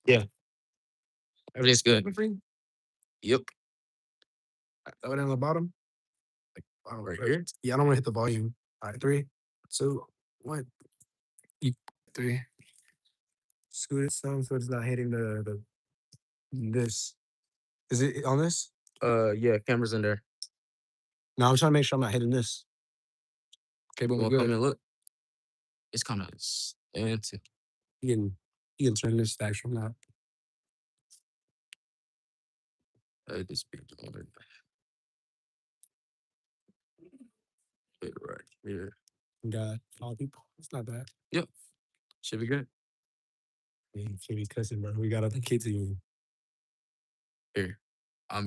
Yeah. Everything's good. Yep. Throw it on the bottom. Bottom Right first. here. Yeah, I don't want to hit the volume. All right, 3, 2, 1. You 3. Scoot it some so it's not hitting the this. Is it on this? Yeah, camera's in there. No, I'm trying to make sure I'm not hitting this. Okay, but You we're wanna come good. and look? It's kind of empty. You can turn this actually not. This big on it. Put it right here. God, all people. It's not bad. Yep. Should be good. Yeah, you can't be cussing, bro. We got other kids in Here. I'm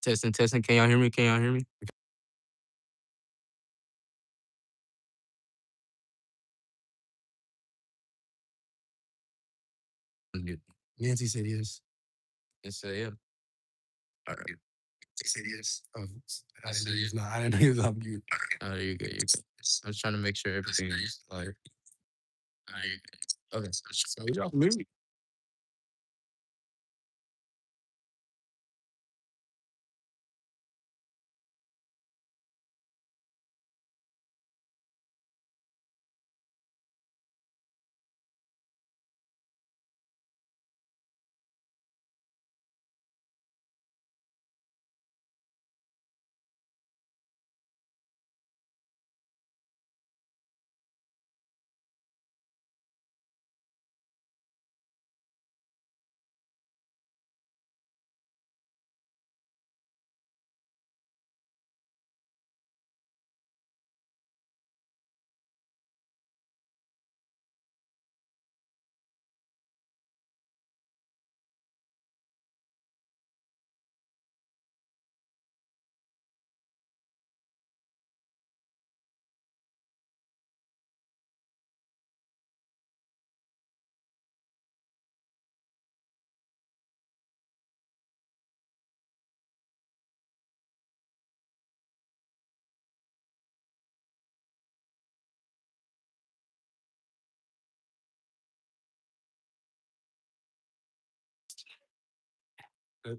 testing, testing. Can y'all hear me? Can y'all hear me? Good. Nancy said yes. Yes, I am. All right. She said yes. Oh, I didn't know he was not. I didn't know he was on mute. Oh, you're good. You're good. I was trying to make sure everything is like. Okay. So we off mute.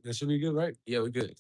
That should be good, right? Yeah, we're good.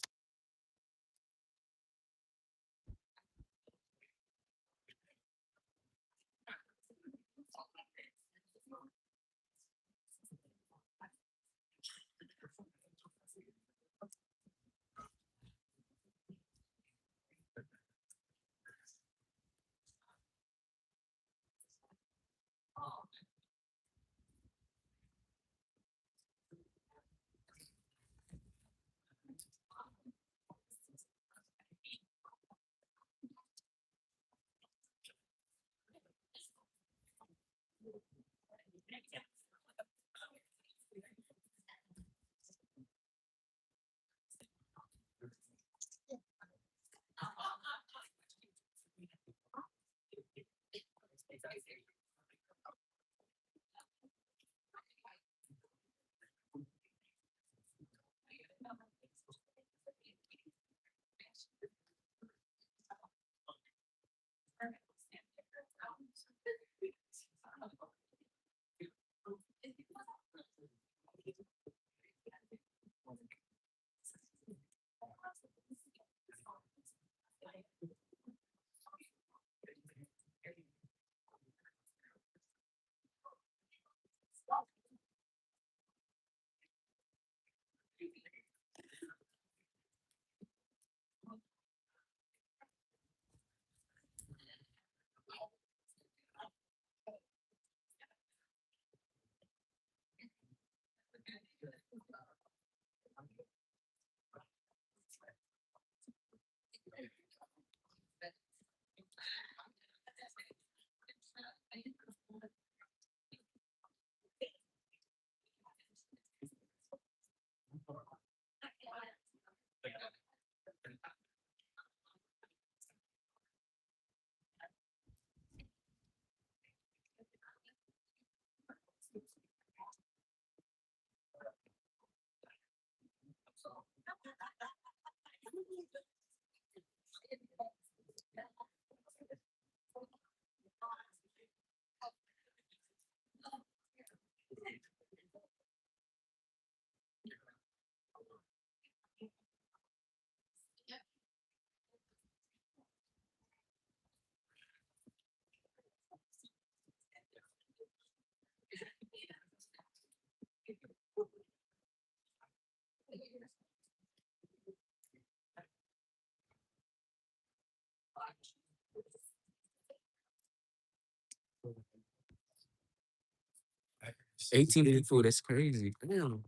18 people. That's crazy. Damn.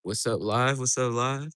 What's up, live? What's up, live?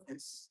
Yes.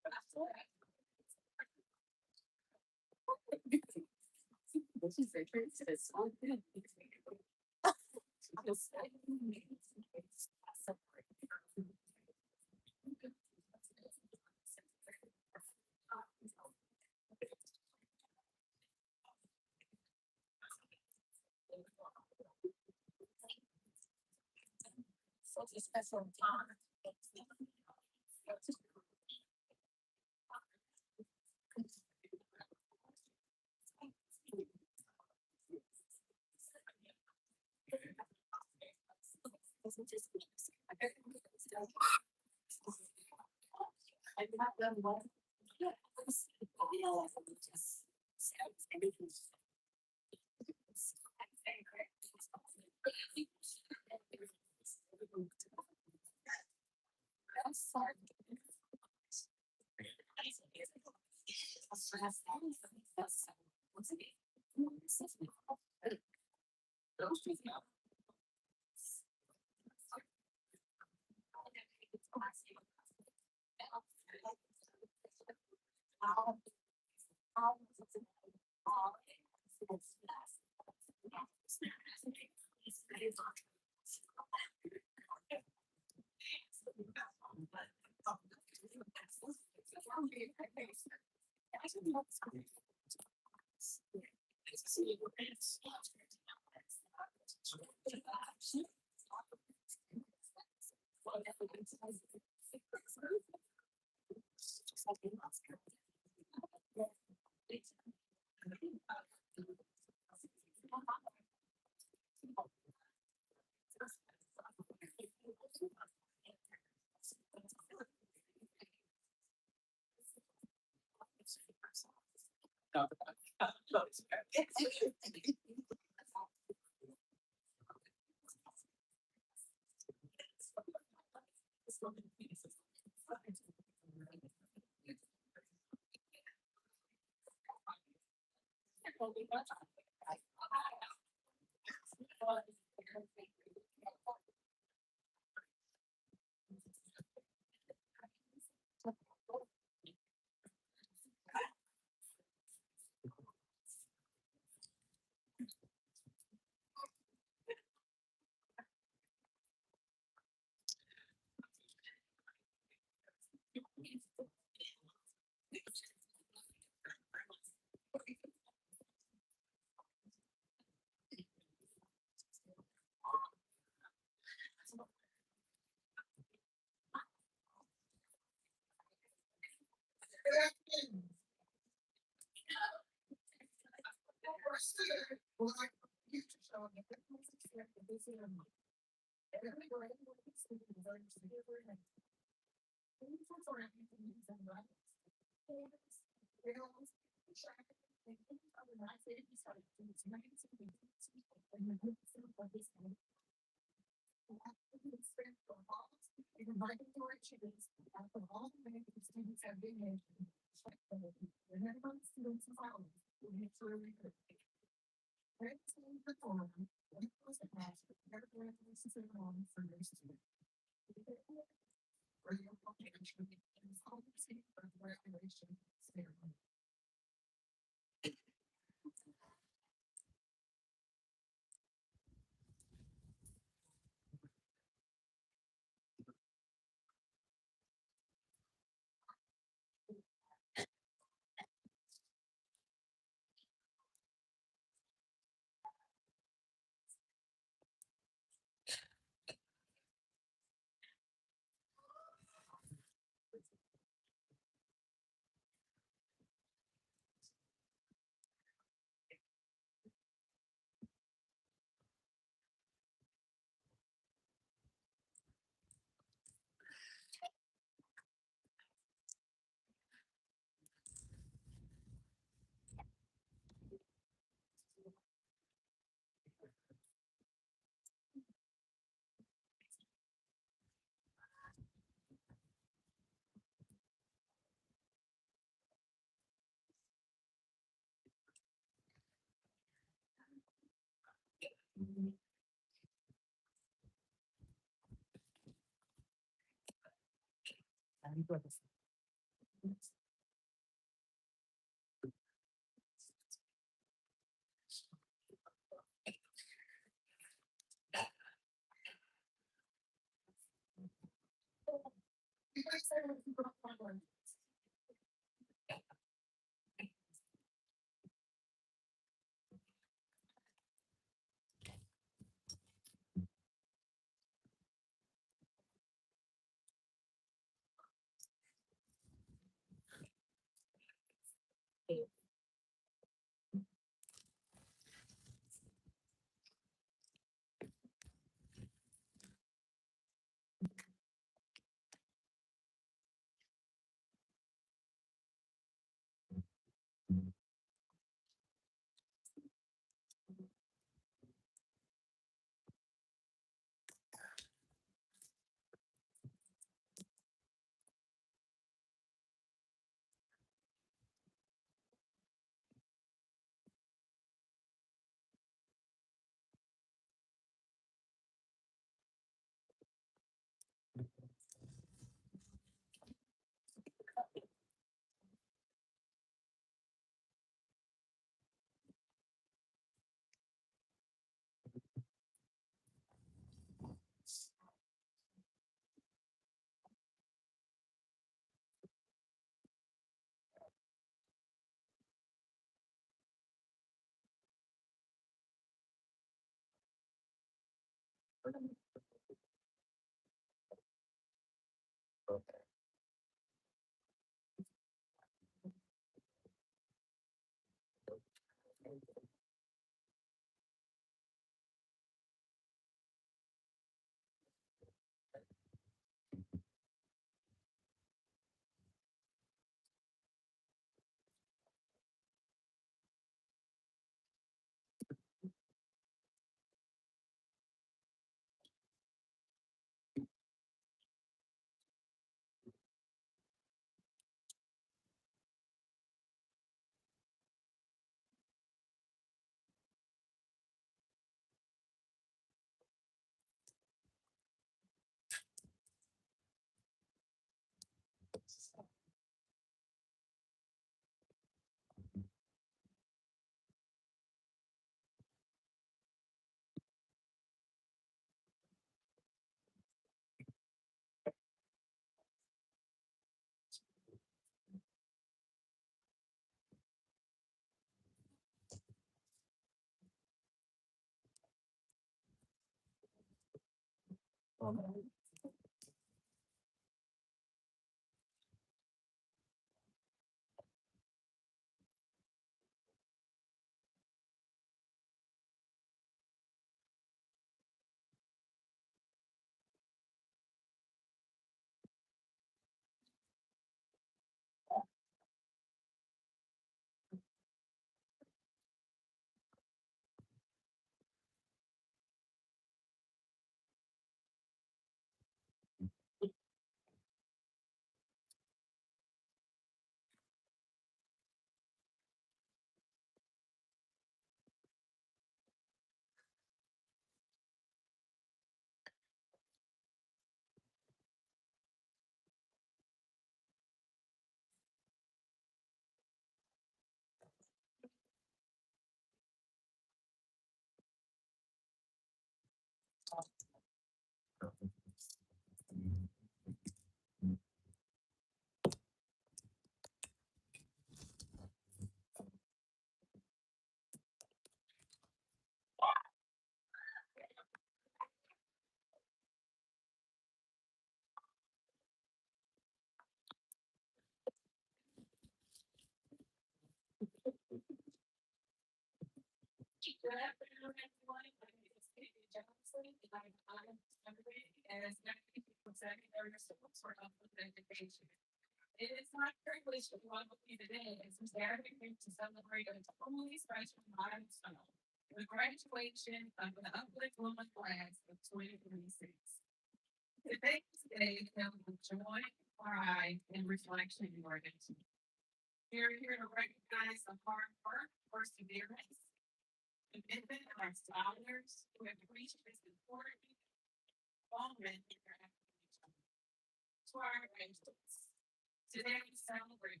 Today we celebrate.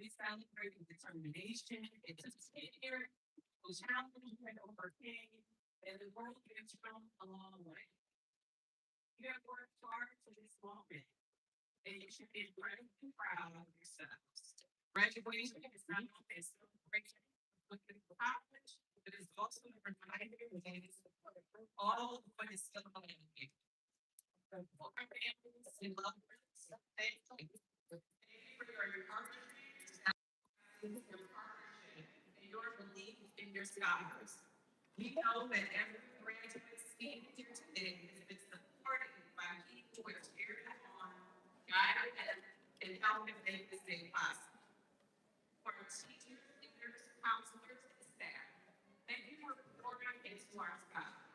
We celebrate the determination and the tenure, who challenged and overcame, and the world has come a long way. You have worked hard for this moment, and you should be incredibly proud of yourselves. Graduation is not only a celebration of what you've accomplished, but it's also a reminder that it's all what is still ahead of you. For our families and loved ones, thank you. Thank you for your encouragement, your partnership, and your belief in your scholars. We know that every graduate standing here today has been supported by people who have cheered them on, guided them, and helped them make this day possible. For our teachers, leaders, counselors, and staff, thank you for pouring into our scholars.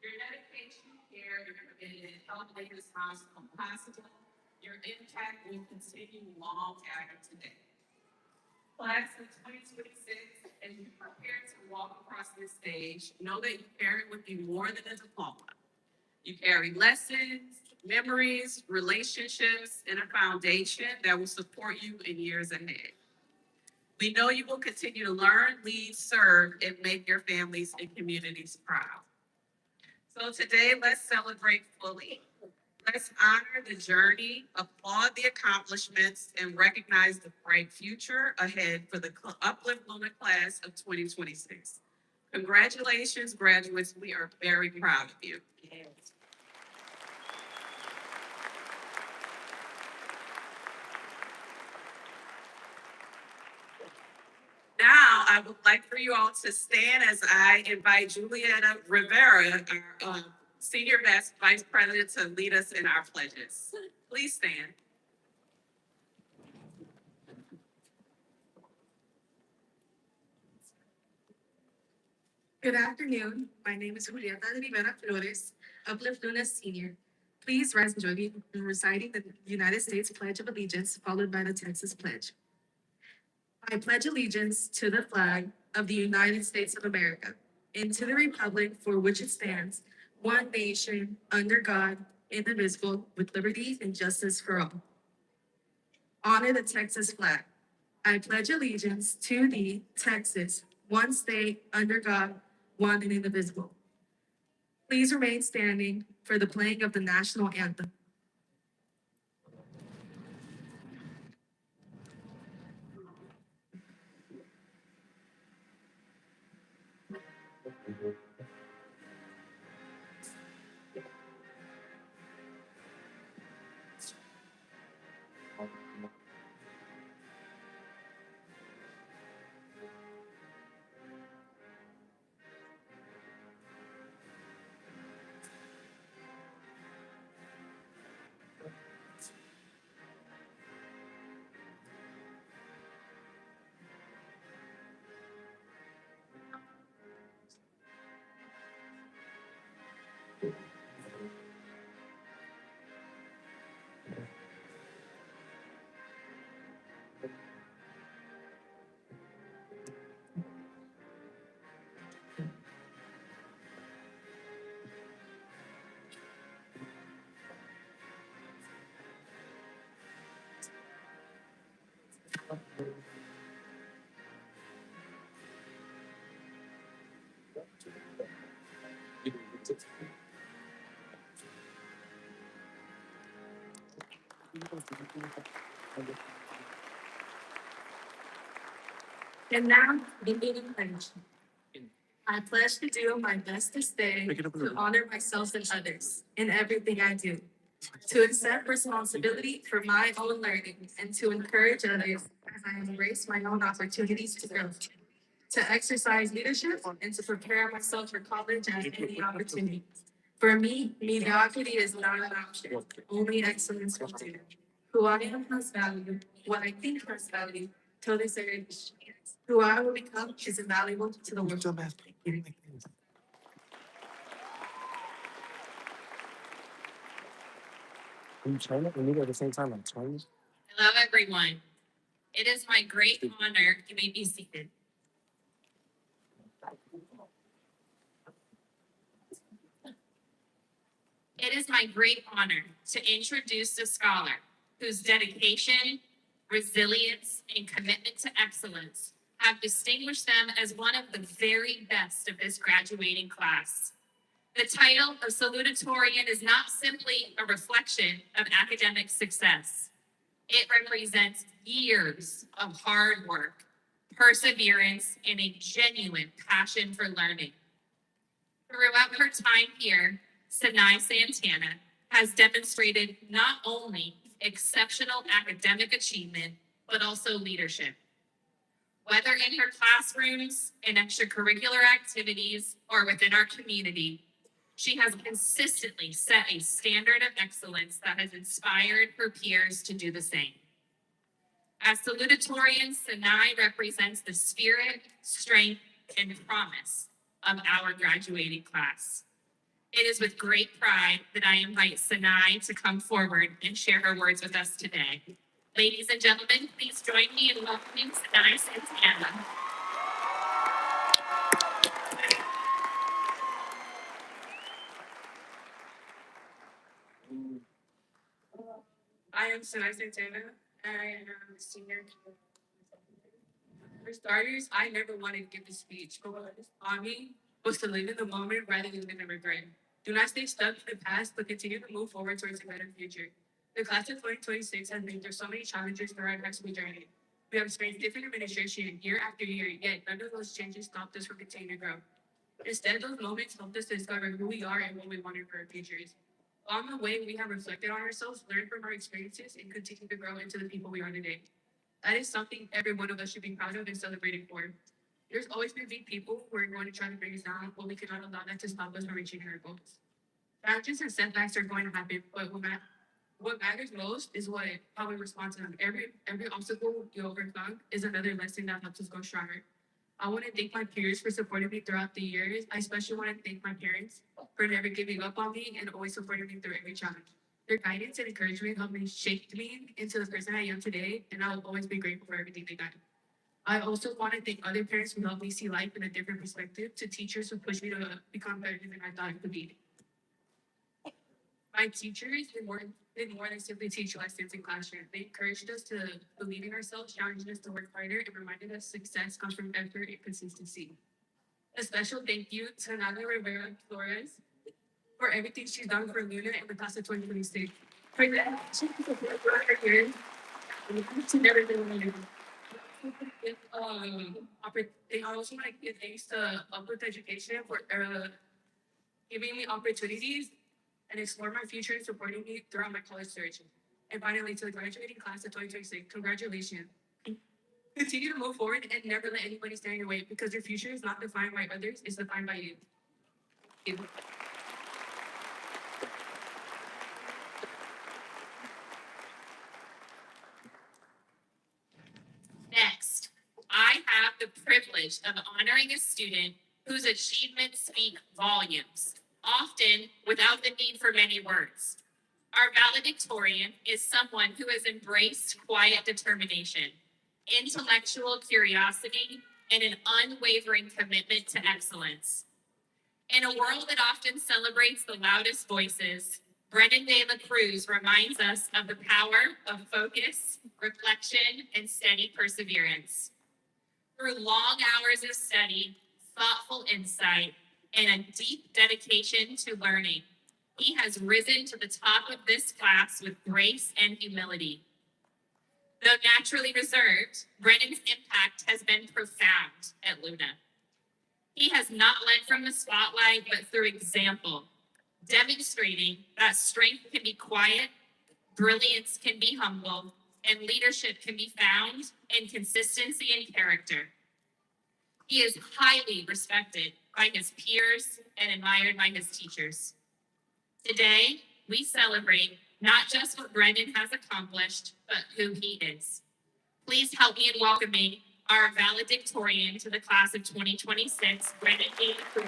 Your dedication, care, and commitment help make this milestone possible. Your impact will continue long after today. Class of 2026, as you prepare to walk across this stage, know that you carry with you more than a diploma. You carry lessons, memories, relationships, and a foundation that will support you in years ahead. We know you will continue to learn, lead, serve, and make your families and communities proud. So today, let's celebrate fully. Let's honor the journey, applaud the accomplishments, and recognize the bright future ahead for the Uplift Luna class of 2026. Congratulations, graduates. We are very proud of you. Now, I would like for you all to stand as I invite Julietta Rivera, our Senior Vice President, to lead us in our pledges. Please stand. Good afternoon. My name is Julieta Rivera Flores, Uplift Luna Senior. Please rise and join me in reciting the United States Pledge of Allegiance, followed by the Texas Pledge. I pledge allegiance to the flag of the United States of America and to the republic for which it stands, one nation, under God, indivisible, with liberty and justice for all. Honor the Texas flag. I pledge allegiance to the Texas, one state, under God, one and indivisible. Please remain standing for the playing of the national anthem. And now, the meeting pledge. I pledge to do my best this day to honor myself and others in everything I do, to accept responsibility for my own learning, and to encourage others as I embrace my own opportunities to grow, to exercise leadership, and to prepare myself for college at any opportunity. For me, mediocrity is not an option, only excellence will do. Who I am has value, what I think has value, totally serious. Who I will become is invaluable to the world. Can you turn it and move it at the same time? Like turn it? Hello, everyone. It is my great honor. You may be seated. It is my great honor to introduce the scholar, whose dedication, resilience, and commitment to excellence have distinguished them as one of the very best of this graduating class. The title of salutatorian is not simply a reflection of academic success. It represents years of hard work, perseverance, and a genuine passion for learning. Throughout her time here, Sinai Santana has demonstrated not only exceptional academic achievement, but also leadership. Whether in her classrooms, in extracurricular activities, or within our community, she has consistently set a standard of excellence that has inspired her peers to do the same. As salutatorian, Sinai represents the spirit, strength, and promise of our graduating class. It is with great pride that I invite Sinai to come forward and share her words with us today. Ladies and gentlemen, please join me in welcoming Sinai Santana. I am Sinai Santana. I am a senior. For starters, I never wanted to give a speech, but what was on me was to live in the moment rather than live in regret. Do not stay stuck in the past, but continue to move forward towards a better future. The class of 2026 has been through so many challenges throughout our high school journey. We have experienced different administration year after year, yet none of those changes stopped us from continuing to grow. Instead, those moments helped us to discover who we are and what we wanted for our futures. Along the way, we have reflected on ourselves, learned from our experiences, and continued to grow into the people we are today. That is something every one of us should be proud of and celebrating for. There's always going to be people who are going to try to bring us down, but we cannot allow that to stop us from reaching our goals. Challenges and setbacks are going to happen, but what matters most is how we respond to them. Every obstacle you overcome is another lesson that helps us go stronger. I want to thank my peers for supporting me throughout the years. I especially want to thank my parents for never giving up on me and always supporting me through every challenge. Their guidance and encouragement helped me shape me into the person I am today, and I will always be grateful for everything they got. I also want to thank other parents who helped me see life in a different perspective, to teachers who pushed me to become better than I thought I could be. My teachers did more than simply teach lessons in classroom. They encouraged us to believe in ourselves, challenged us to work harder, and reminded us success comes from effort and consistency. A special thank you to Nana Rivera Flores for everything she's done for Luna in the class of 2026. For that, she supported throughout her years, and she never been alone. They also want to give thanks to Uplift Education for giving me opportunities and explore my future and supporting me throughout my college search. And finally, to the graduating class of 2026, congratulations. Continue to move forward and never let anybody stand in your way, because your future is not defined by others, it's defined by you. Thank you. Next, I have the privilege of honoring a student whose achievements speak volumes, often without the need for many words. Our valedictorian is someone who has embraced quiet determination, intellectual curiosity, and an unwavering commitment to excellence. In a world that often celebrates the loudest voices, Brennan de la Cruz reminds us of the power of focus, reflection, and steady perseverance. Through long hours of study, thoughtful insight, and a deep dedication to learning, he has risen to the top of this class with grace and humility. Though naturally reserved, Brennan's impact has been profound at Luna. He has not led from the spotlight, but through example, demonstrating that strength can be quiet, brilliance can be humble, and leadership can be found in consistency and character. He is highly respected by his peers and admired by his teachers. Today, we celebrate not just what Brendan has accomplished, but who he is. Please help me in welcoming our valedictorian to the class of 2026, Brendan A. Cruz.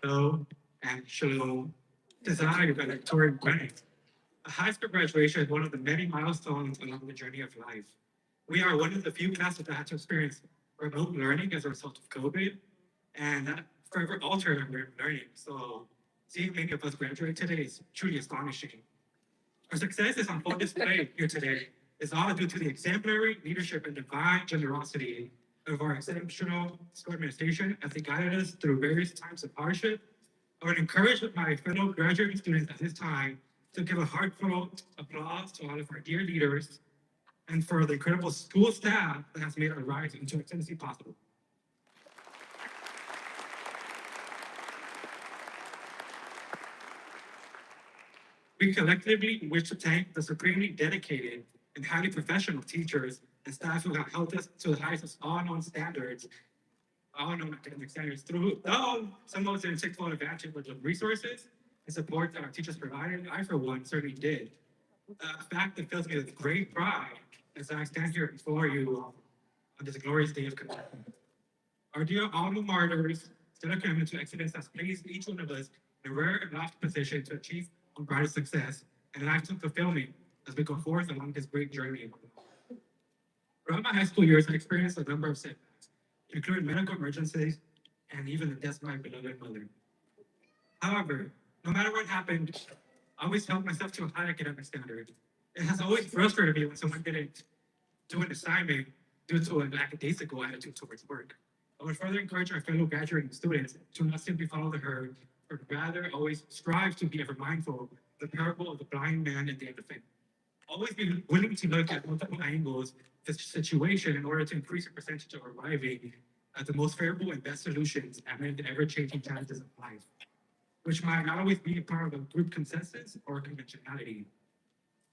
Hello and shalom. Desire valedictorian wedding. A high school graduation is one of the many milestones along the journey of life. We are one of the few classes that had to experience remote learning as a result of COVID, and that forever altered our way of learning. So seeing many of us graduate today is truly astonishing. Our success is on full display here today. It's all due to the exemplary leadership and divine generosity of our exceptional school administration as they guided us through various times of hardship. I would encourage my fellow graduating students at this time to give a heartfelt applause to all of our dear leaders and for the incredible school staff that has made our rise into excellency possible. We collectively wish to thank the supremely dedicated and highly professional teachers and staff who have held us to the highest of all known standards, all known academic standards, through though some of us didn't take full advantage of the resources and support that our teachers provided. I, for one, certainly did. A fact that fills me with great pride as I stand here before you on this glorious day of commencement. Our dear alma martyrs stood a commitment to excellence has placed each one of us in a rare and lofty position to achieve unbridled success and lasting fulfillment as we go forth along this great journey. Throughout my high school years, I experienced a number of setbacks, including medical emergencies and even the death of my beloved mother. However, no matter what happened, I always held myself to a high academic standard. It has always frustrated me when someone didn't do an assignment due to an lackadaisical attitude towards work. I would further encourage our fellow graduating students to not simply follow the herd, but rather always strive to be ever mindful of the parable of the blind man and the elephant. Always be willing to look at multiple angles of the situation in order to increase the percentage of arriving at the most favorable and best solutions amid the ever-changing challenges of life, which might not always be a part of a group consensus or conventionality.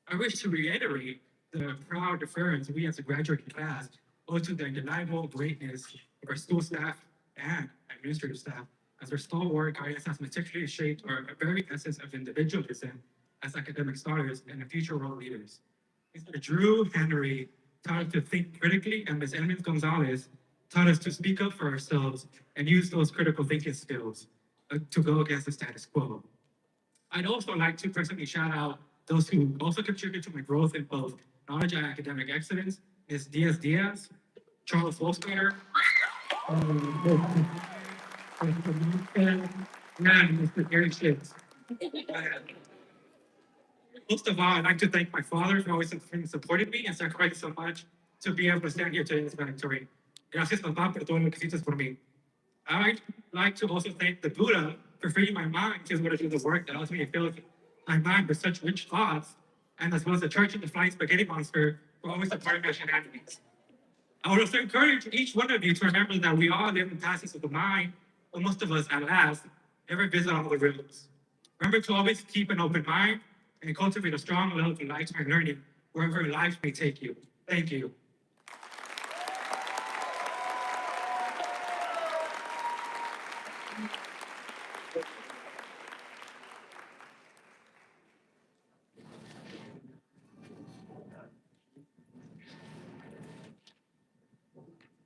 I wish to reiterate the proud deference we as a graduating class owe to the undeniable greatness of our school staff and administrative staff, as their stalwart guidance has meticulously shaped our very essence of individualism as academic scholars and future world leaders. Mr. Drew Henry taught us to think critically, and Ms. Emmons Gonzalez taught us to speak up for ourselves and use those critical thinking skills to go against the status quo. I'd also like to personally shout out those who also contribute to my growth in both knowledge and academic excellence, Ms. Diaz, Charles Wolfsmeyer, and Mr. Gary Schitz. Most of all, I'd like to thank my father for always supporting me and sacrificing so much to be able to stand here today in this valedictorian. Gracias, papá, por todo lo que hiciste por mí. I'd like to also thank the Buddha for freeing my mind to be able to do the work that allows me to fill my mind with such rich thoughts, and as well as the church and the flying spaghetti monster for always supporting my shenanigans. I would also encourage each one of you to remember that we all live in passes of the mind, but most of us, at last, never visit all the rooms. Remember to always keep an open mind and cultivate a strong love for lifetime learning wherever life may take you. Thank you.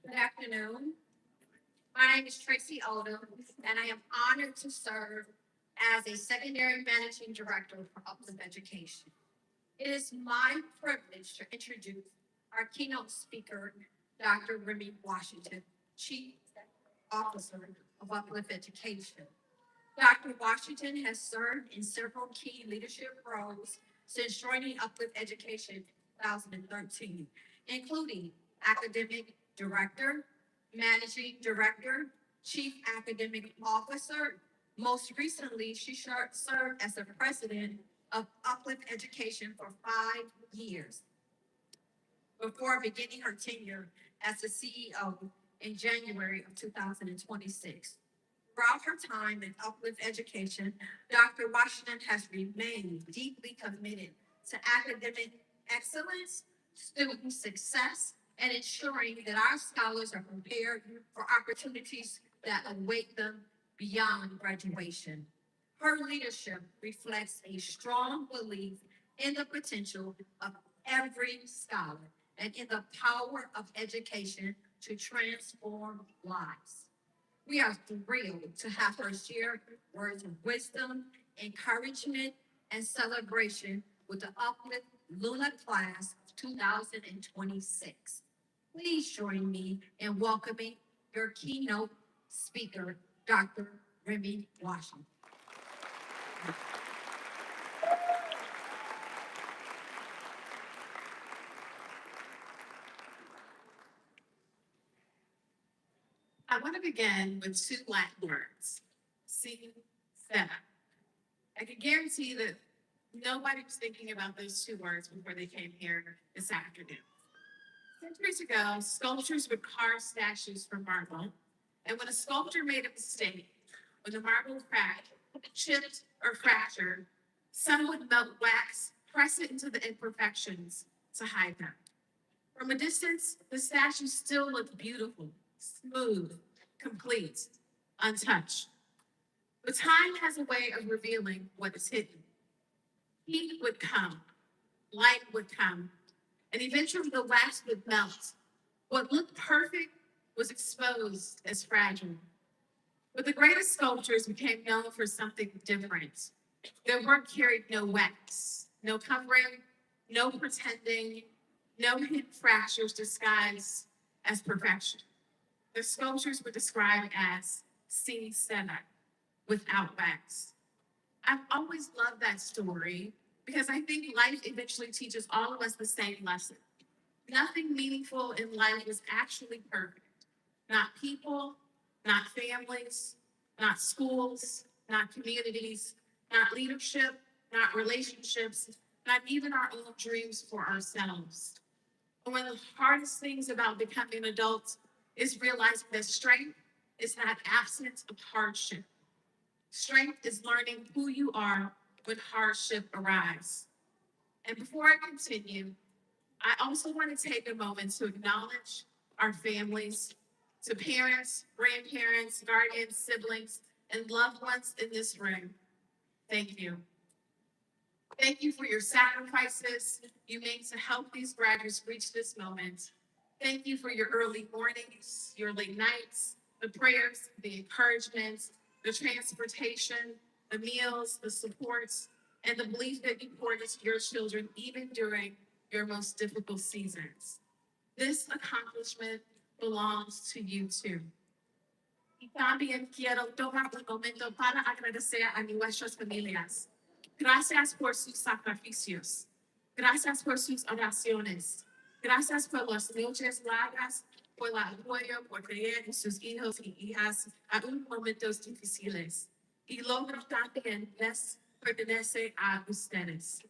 Good afternoon. My name is Tracy Odom, and I am honored to serve as a secondary managing director for Uplift Education. It is my privilege to introduce our keynote speaker, Dr. Remy Washington, Chief Officer of Uplift Education. Dr. Washington has served in several key leadership roles since joining Uplift Education in 2013, including academic director, managing director, chief academic officer. Most recently, she served as the president of Uplift Education for 5 years before beginning her tenure as the CEO in January of 2026. Throughout her time in Uplift Education, Dr. Washington has remained deeply committed to academic excellence, student success, and ensuring that our scholars are prepared for opportunities that await them beyond graduation. Her leadership reflects a strong belief in the potential of every scholar and in the power of education to transform lives. We are thrilled to have her share words of wisdom, encouragement, and celebration with the Uplift Luna Class of 2026. Please join me in welcoming your keynote Speaker Dr. Remy Washington. I want to begin with two Latin words, sing, setup. I can guarantee that nobody was thinking about those two words before they came here this afternoon. Centuries ago, sculptors would carve statues from marble, and when a sculptor made a mistake, when the marble cracked, chipped, or fractured, some would melt wax, press it into the imperfections to hide them. From a distance, the statue still looked beautiful, smooth, complete, untouched. But time has a way of revealing what is hidden. Heat would come, light would come, and eventually the wax would melt. What looked perfect was exposed as fragile. But the greatest sculptures became known for something different. Their work carried no wax, no covering, no pretending, no hidden fractures disguised as perfection. Their sculptures were described as sin cena, without wax. I've always loved that story because I think life eventually teaches all of us the same lesson. Nothing meaningful in life is actually perfect. Not people, not families, not schools, not communities, not leadership, not relationships, not even our own dreams for ourselves. And one of the hardest things about becoming an adult is realizing that strength is not absence of hardship. Strength is learning who you are when hardship arrives. And before I continue, I also want to take a moment to acknowledge our families, to parents, grandparents, guardians, siblings, and loved ones in this room. Thank you. Thank you for your sacrifices you made to help these graduates reach this moment. Thank you for your early mornings, your late nights, the prayers, the encouragement, the transportation, the meals, the supports, and the belief that you poured into your children even during your most difficult seasons. This accomplishment belongs to you too. Y también quiero tomar un momento para agradecer a nuestras familias. Gracias por sus sacrificios. Gracias por sus oraciones. Gracias por las noches largas, por el apoyo, por creer en sus hijos y hijas aún momentos difíciles. Y logro también les pertenece a ustedes.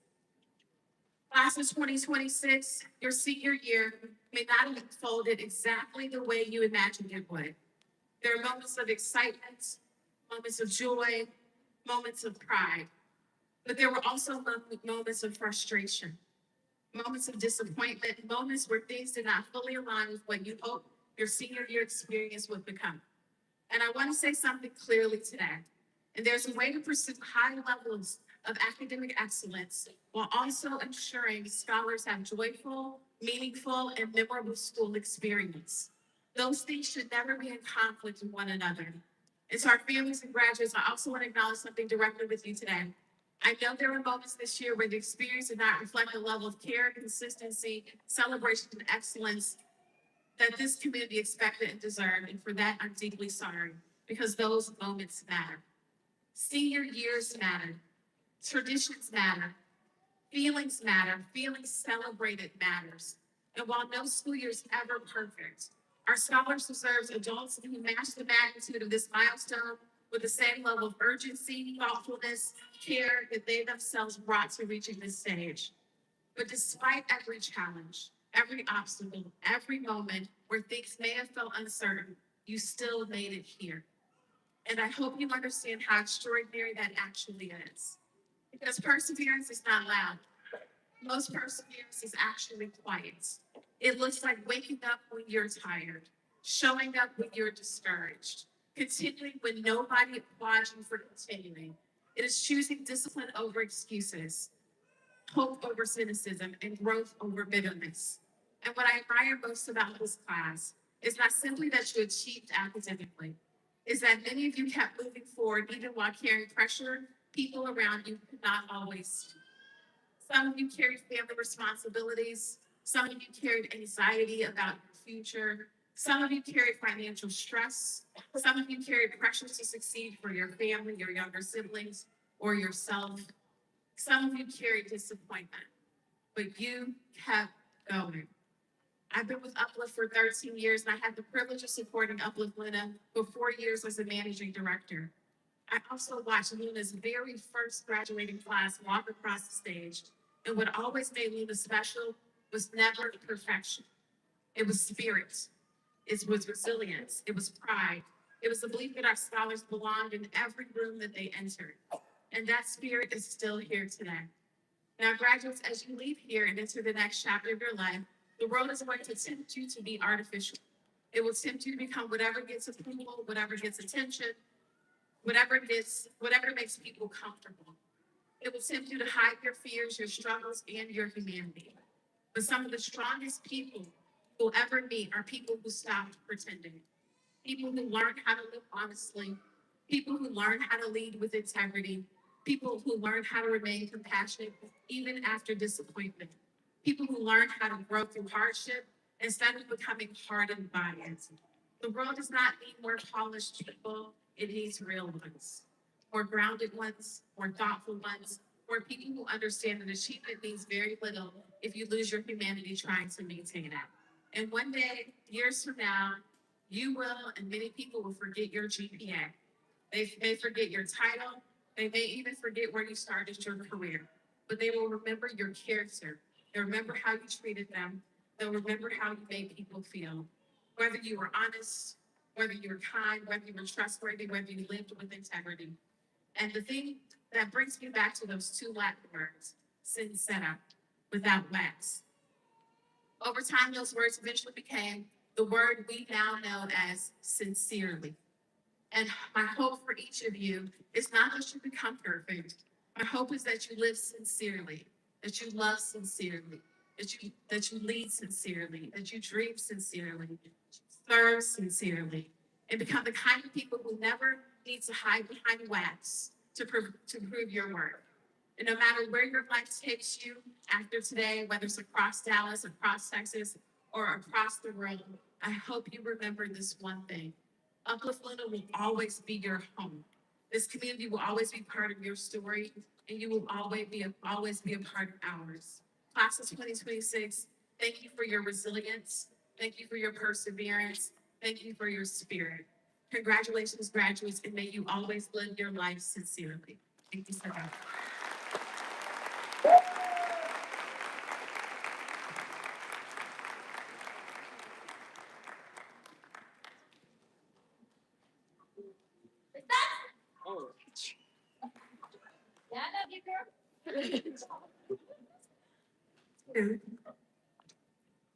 Class of 2026, your senior year may not have unfolded exactly the way you imagined it would. There are moments of excitement, moments of joy, moments of pride. But there were also moments of frustration, moments of disappointment, moments where things did not fully align with what you hoped your senior year experience would become. And I want to say something clearly today. And there's a way to pursue high levels of academic excellence while also ensuring scholars have joyful, meaningful, and memorable school experience. Those things should never be in conflict with one another. And to our families and graduates, I also want to acknowledge something directly with you today. I know there were moments this year where the experience did not reflect the level of care, consistency, celebration, and excellence that this community expected and deserved. And for that, I'm deeply sorry because those moments matter. Senior years matter. Traditions matter. Feelings matter. Feelings celebrated matters. And while no school year is ever perfect, our scholars deserve adults who match the magnitude of this milestone with the same level of urgency, thoughtfulness, care that they themselves brought to reaching this stage. But despite every challenge, every obstacle, every moment where things may have felt uncertain, you still made it here. And I hope you understand how extraordinary that actually is. Because perseverance is not loud. Most perseverance is actually quiet. It looks like waking up when you're tired, showing up when you're discouraged, continuing when nobody applauds you for continuing. It is choosing discipline over excuses, hope over cynicism, and growth over bitterness. And what I admire most about this class is not simply that you achieved academically, is that many of you kept moving forward even while carrying pressure people around you could not always see. Some of you carried family responsibilities. Some of you carried anxiety about your future. Some of you carry financial stress. Some of you carry pressure to succeed for your family, your younger siblings, or yourself. Some of you carry disappointment, but you kept going. I've been with Uplift for 13 years, and I had the privilege of supporting Uplift Luna for 4 years as a managing director. I also watched Luna's very first graduating class walk across the stage, and what always made Luna special was never perfection. It was spirit. It was resilience. It was pride. It was the belief that our scholars belonged in every room that they entered. And that spirit is still here today. Now, graduates, as you leave here and enter the next chapter of your life, the world is going to tempt you to be artificial. It will tempt you to become whatever gets approval, whatever gets attention, whatever makes people comfortable. It will tempt you to hide your fears, your struggles, and your humanity. But some of the strongest people you'll ever meet are people who stopped pretending, people who learned how to live honestly, people who learned how to lead with integrity, people who learned how to remain compassionate even after disappointment, people who learned how to grow through hardship instead of becoming hardened by it. The world does not need more polished people, it needs real ones, more grounded ones, more thoughtful ones, more people who understand that achievement means very little if you lose your humanity trying to maintain it. And one day, years from now, you will, and many people will forget your GPA. They may forget your title. They may even forget where you started your career. But they will remember your character. They'll remember how you treated them. They'll remember how you made people feel. Whether you were honest, whether you were kind, whether you were trustworthy, whether you lived with integrity. And the thing that brings me back to those two Latin words, sincera, without wax. Over time, those words eventually became the word we now know as sincerely. And my hope for each of you is not that you become perfect. My hope is that you live sincerely, that you love sincerely, that you lead sincerely, that you dream sincerely, serve sincerely, and become the kind of people who never need to hide behind wax to prove your worth. And no matter where your life takes you after today, whether it's across Dallas, across Texas, or across the world, I hope you remember this one thing. Uplift Luna will always be your home. This community will always be part of your story, and you will always be a part of ours. Class of 2026, thank you for your resilience. Thank you for your perseverance. Thank you for your spirit. Congratulations, graduates, and may you always live your life sincerely. Thank you so much.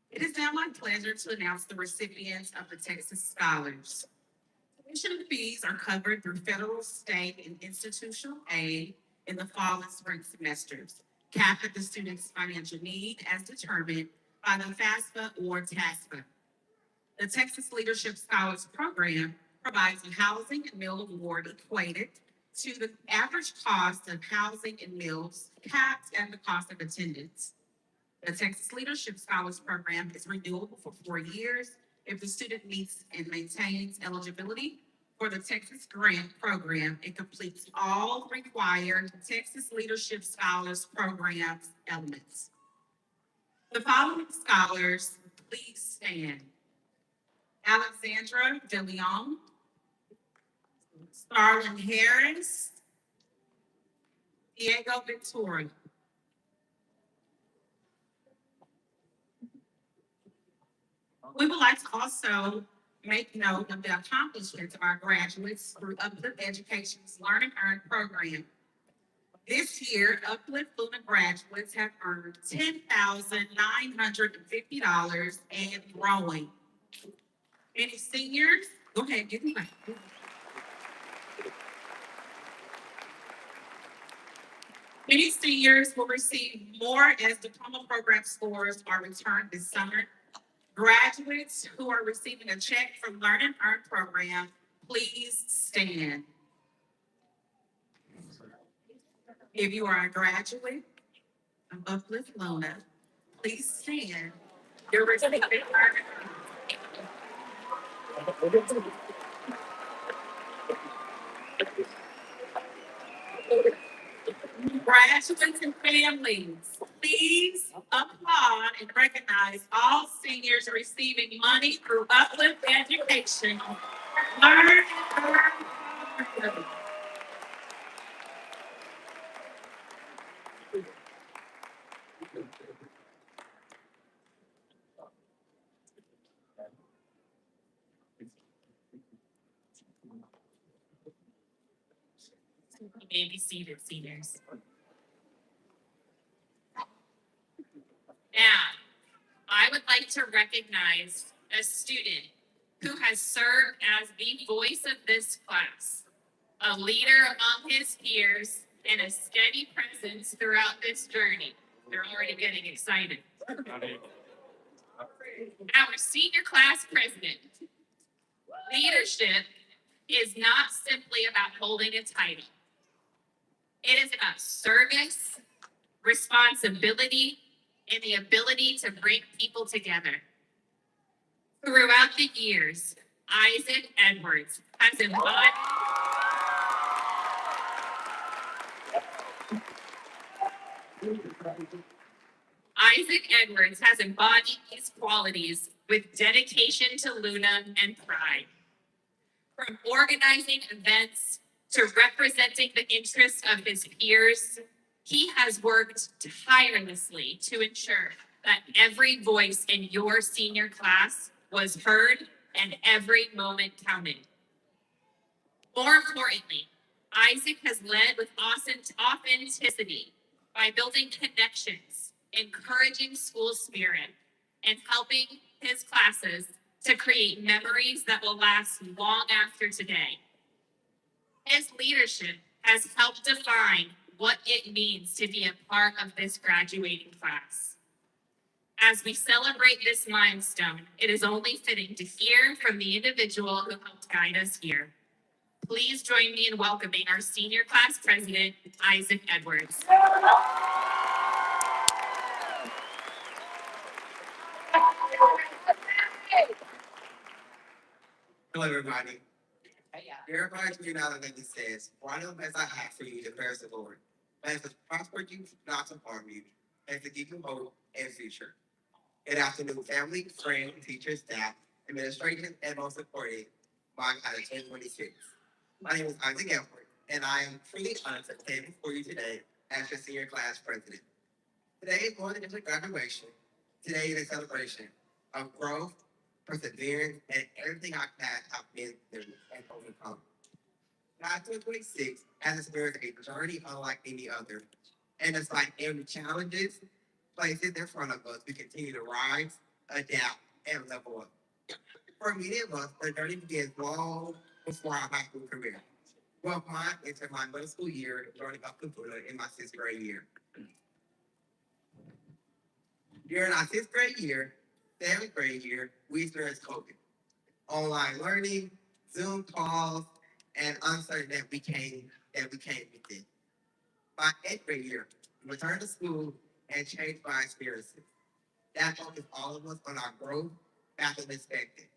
It is now my pleasure to announce the recipients of the Texas Scholars. Tuition fees are covered through federal, state, and institutional aid in the fall and spring semesters, capped at the student's financial need as determined by the FAFSA or TASFA. The Texas Leadership Scholars Program provides a housing and meal award equated to the average cost of housing and meals, capped at the cost of attendance. The Texas Leadership Scholars Program is renewable for 4 years if the student meets and maintains eligibility for the Texas Grant Program and completes all required Texas Leadership Scholars Program elements. The following scholars, please stand. Alexandra De Leon, Starlin Harris, Diego Victoria. We would like to also make note of the accomplishments of our graduates through Uplift Education's Learn and Earn program. This year, Uplift Luna graduates have earned $10,950 and growing. Many seniors, go ahead, give me back. Many seniors will receive more as diploma program scores are returned this summer. Graduates who are receiving a check from Learn and Earn program, please stand. If you are a graduate of Uplift Luna, please stand. You're receiving Learn and Earn. Graduates and families, please applaud and recognize all seniors receiving money through Uplift Education. Learn and earn. You may be seated, seniors. Now, I would like to recognize a student who has served as the voice of this class, a leader among his peers, and a steady presence throughout this journey. They're already getting excited. Our senior class president. Leadership is not simply about holding a title. It is about service, responsibility, and the ability to bring people together. Throughout the years, Isaac Edwards has embodied these qualities with dedication to Luna and pride. From organizing events to representing the interests of his peers, he has worked tirelessly to ensure that every voice in your senior class was heard and every moment counted. More importantly, Isaac has led with authenticity by building connections, encouraging school spirit, and helping his classes to create memories that will last long after today. His leadership has helped define what it means to be a part of this graduating class. As we celebrate this milestone, it is only fitting to hear from the individual who helped guide us here. Please join me in welcoming our senior class president, Isaac Edwards. Hello, everybody. Everybody to you now that it says, "One of as I have for you, declares the Lord. Plans to prosper you, not to harm you, and to give you hope and future." Good afternoon, family, friends, teachers, staff, administration, and most importantly, my class of 2026. My name is Isaac Edwards, and I am truly honored to stand before you today as your senior class president. Today is more than just a graduation. Today is a celebration of growth, perseverance, and everything our class have been through and overcome. Class 2026 has experienced a journey unlike any other. And despite every challenges places in front of us, we continue to rise, adapt, and level up. For many of us, the journey begins long before our high school career. Well, mine entered my middle school year, joining up to Buddha in my sixth grade year. During our sixth grade year, seventh grade year, we experienced COVID, online learning, Zoom calls, and uncertain that we came with it. By eighth grade year, we returned to school and changed my experiences. That focused all of us on our growth faster than expected.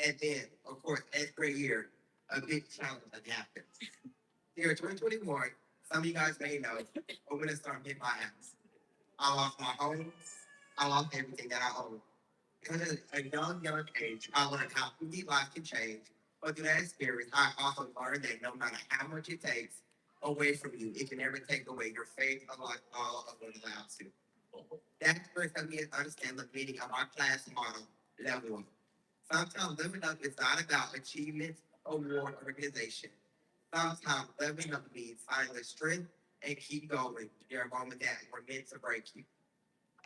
And then, of course, eighth grade year, a big challenge that happened. Year 2021, some of you guys may know, but when the storm hit my house, I lost my home. I lost everything that I owned. Because at a young age, I learned how quickly life can change. But through that experience, I also learned that no matter how much it takes away from you, it can never take away your faith unlike all of what allowed to. That experience helped me to understand the meaning of our class model, level up. Sometimes living up is not about achievements, award, or recognition. Sometimes living up means finding the strength and keep going during moments that were meant to break you.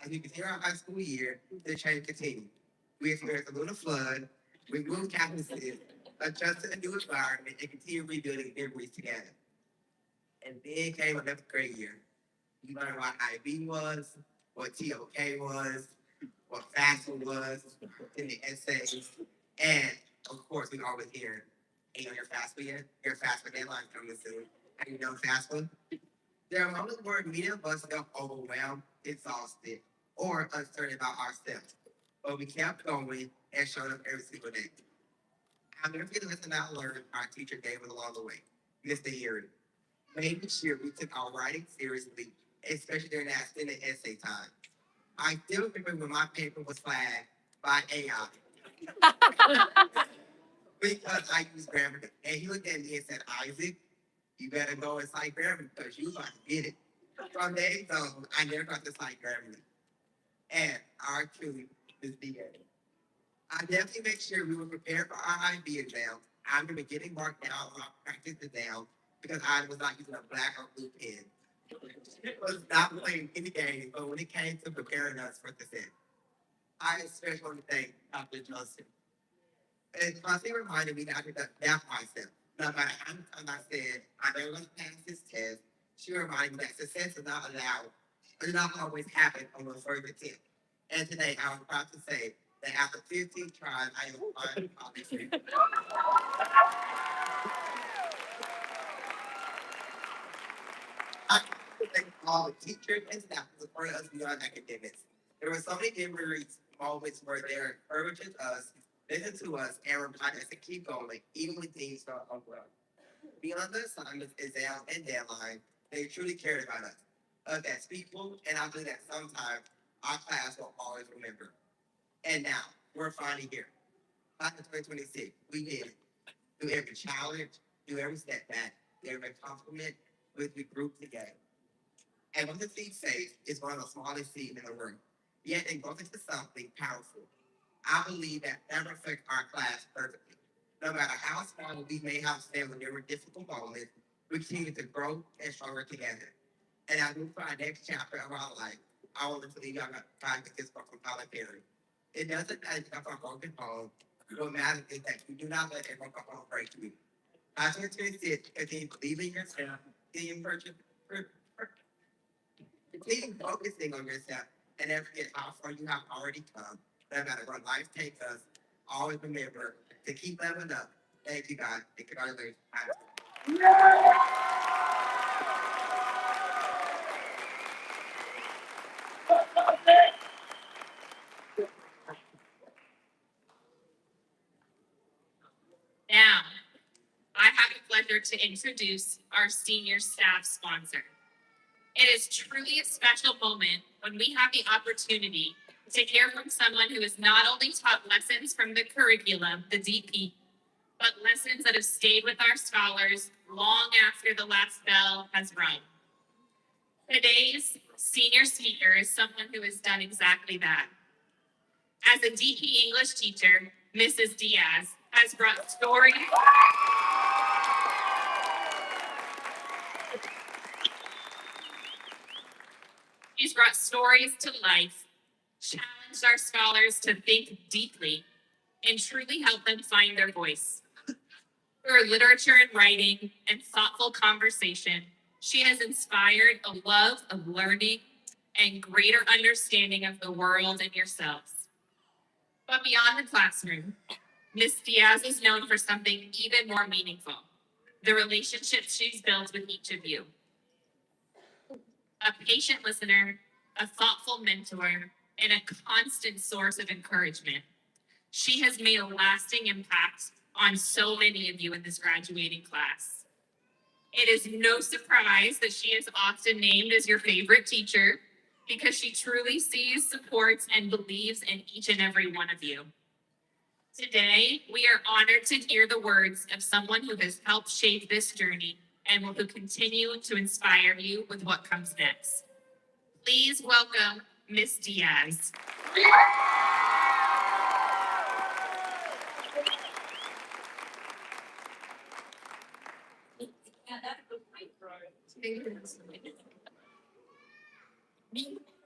As you can see, our high school year, the change continued. We experienced a little flood, we moved campuses, adjusted a new environment, and continued rebuilding memories together. And then came another great year. We learned what IB was, what TOK was, what FAFSA was, in the essays, and of course, we always hear, "Ain't on your FAFSA yet? Your FAFSA deadline coming soon. Have you done FAFSA?" There are moments where many of us felt overwhelmed, exhausted, or uncertain about ourselves, but we kept going and showed up every single day. I'll never forget the lesson I learned our teacher gave us along the way, Mr. Harry. Making sure we took our writing seriously, especially during that extended essay time. I still remember when my paper was flagged by AI because I used Grammarly. And he looked at me and said, Isaac, you better go and cite Grammarly because you about to get it. From day on, I never got to cite Grammarly. And our truly is the end. I definitely make sure we were prepared for our IB exam. I remember getting marked down on our practice exam because I was not using a black or blue pen. It was not playing any games, but when it came to preparing us for the set, I especially want to thank Dr. Johnson. And constantly reminded me that I could adapt myself. No matter how many times I said I never going to pass this test, she reminded me that success is not allowed, or does not always happen on the first attempt. And today I was proud to say that after 15 tries, I am fine. I thank all the teachers and staff who supported us beyond academics. There were so many memories, moments where they encouraged us, listened to us, and reminded us to keep going, even when things felt overwhelming. Beyond the assignments, exams, and deadlines, they truly cared about us. Us as people, and I believe that sometimes our class will always remember. And now, we're finally here. Class of 2026, we did it. Through every challenge, through every setback, through every compliment, we grouped together. And what the seed faith is one of the smallest seeds in the room. Yet it goes into something powerful. I believe that reflects our class perfectly. No matter how small we may have been when there were difficult moments, we continue to grow and stronger together. And as we move for our next chapter of our life, I want to leave y'all guys with this book from Tyler Perry. It doesn't matter if you come from a broken home. What matters is that you do not let a broken home break you. I just want you to sit, continue believing in yourself, continue continue focusing on yourself, and never forget how far you have already come. No matter what life takes us, always remember to keep leveling up. Thank you, guys. And congratulations. Now, I have the pleasure to introduce our senior staff sponsor. It is truly a special moment when we have the opportunity to hear from someone who has not only taught lessons from the curriculum, the DP, but lessons that have stayed with our scholars long after the last bell has rung. Today's senior speaker is someone who has done exactly that. As a DP English teacher, Mrs. Diaz has brought stories. She's brought stories to life, challenged our scholars to think deeply, and truly helped them find their voice. Through her literature and writing and thoughtful conversation, she has inspired a love of learning and greater understanding of the world and yourselves. But beyond the classroom, Miss Diaz is known for something even more meaningful: the relationships she's built with each of you. A patient listener, a thoughtful mentor, and a constant source of encouragement. She has made a lasting impact on so many of you in this graduating class. It is no surprise that she is often named as your favorite teacher because she truly sees, supports, and believes in each and every one of you. Today, we are honored to hear the words of someone who has helped shape this journey and will continue to inspire you with what comes next. Please welcome Miss Diaz.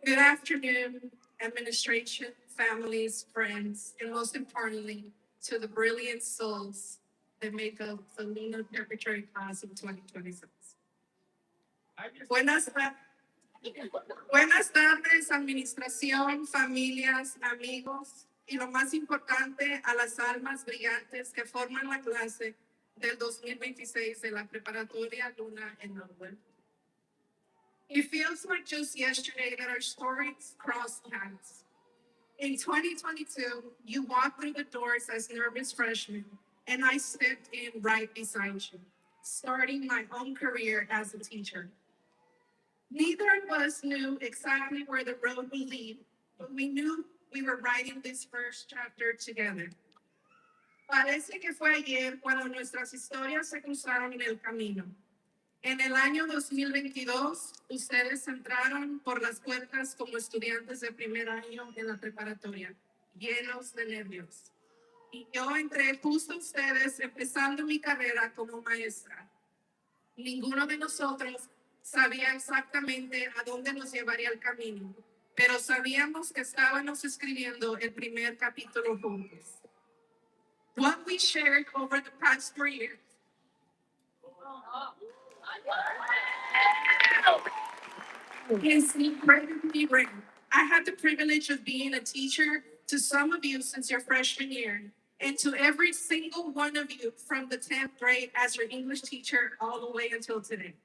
Good afternoon, administration, families, friends, and most importantly, to the brilliant souls that make up the Lunar Preparatory Class of 2026. Buenas tardes, administración, familias, amigos, y lo más importante, a las almas brillantes que forman la clase del 2026 de la Preparatoria Luna en Melbourne. It feels like just yesterday that our stories crossed paths. In 2022, you walked through the doors as nervous freshmen and I stepped in right beside you, starting my own career as a teacher. Neither of us knew exactly where the road would lead, but we knew we were writing this first chapter together. Parece que fue ayer cuando nuestras historias se cruzaron en el camino. En el año 2022, ustedes entraron por las puertas como estudiantes de primer año en la preparatoria, llenos de nervios. Y yo entré justo a ustedes empezando mi carrera como maestra. Ninguno de nosotros sabía exactamente a dónde nos llevaría el camino, pero sabíamos que estábamos escribiendo el primer capítulo juntos. What we shared over the past 4 years is incredibly rare. I had the privilege of being a teacher to some of you since your freshman year, and to every single one of you from the 10th grade as your English teacher all the way until today.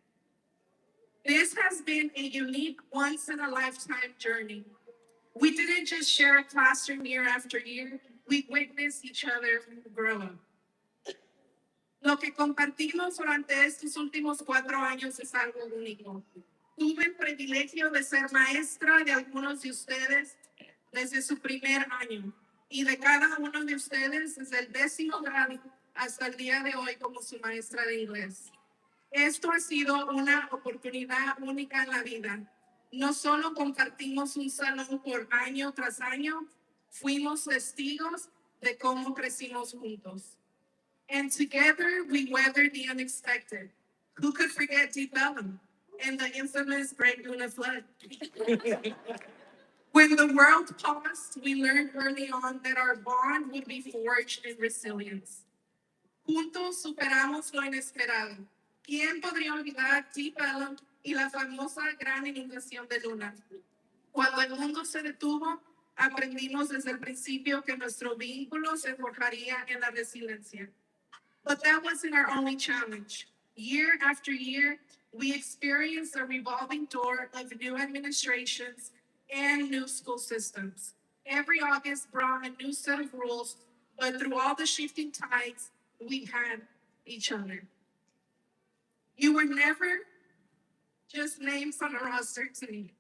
This has been a unique, once in a lifetime journey. We didn't just share a classroom year after year, we witnessed each other grow up. Lo que compartimos durante estos últimos 4 años es algo único. Tuve el privilegio de ser maestra de algunos de ustedes desde su primer año y de cada uno de ustedes desde el 10º grado hasta el día de hoy como su maestra de inglés. Esto ha sido una oportunidad única en la vida. No solo compartimos un salón por año tras año, fuimos testigos de cómo crecimos juntos. And together we weathered the unexpected. Who could forget Deep Ellum and the infamous Great Luna Flood? When the world paused, we learned early on that our bond would be forged in resilience. Juntos superamos lo inesperado. ¿Quién podría olvidar Deep Ellum y la famosa gran inundación de Luna? Cuando el mundo se detuvo, aprendimos desde el principio que nuestro vínculo se forjaría en la resiliencia. But that wasn't our only challenge. Year after year, we experienced a revolving door of new administrations and new school systems. Every August brought a new set of rules, but through all the shifting tides, we had each other. You were never just names on a roster to me.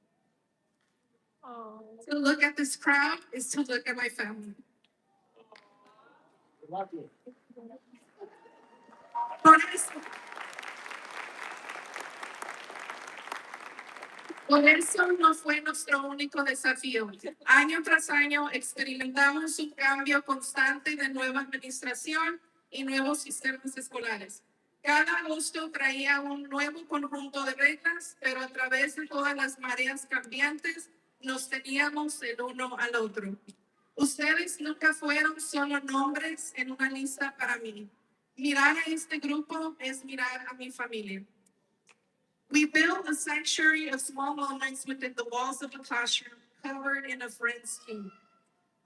To look at this crowd is to look at my family. Por eso no fue nuestro único desafío. Año tras año experimentamos un cambio constante de nueva administración y nuevos sistemas escolares. Cada agosto traía un nuevo conjunto de reglas, pero a través de todas las mareas cambiantes nos teníamos el uno al otro. Ustedes nunca fueron solo nombres en una lista para mí. Mirar a este grupo es mirar a mi familia. We built a sanctuary of small moments within the walls of the classroom, covered in a friend's tomb.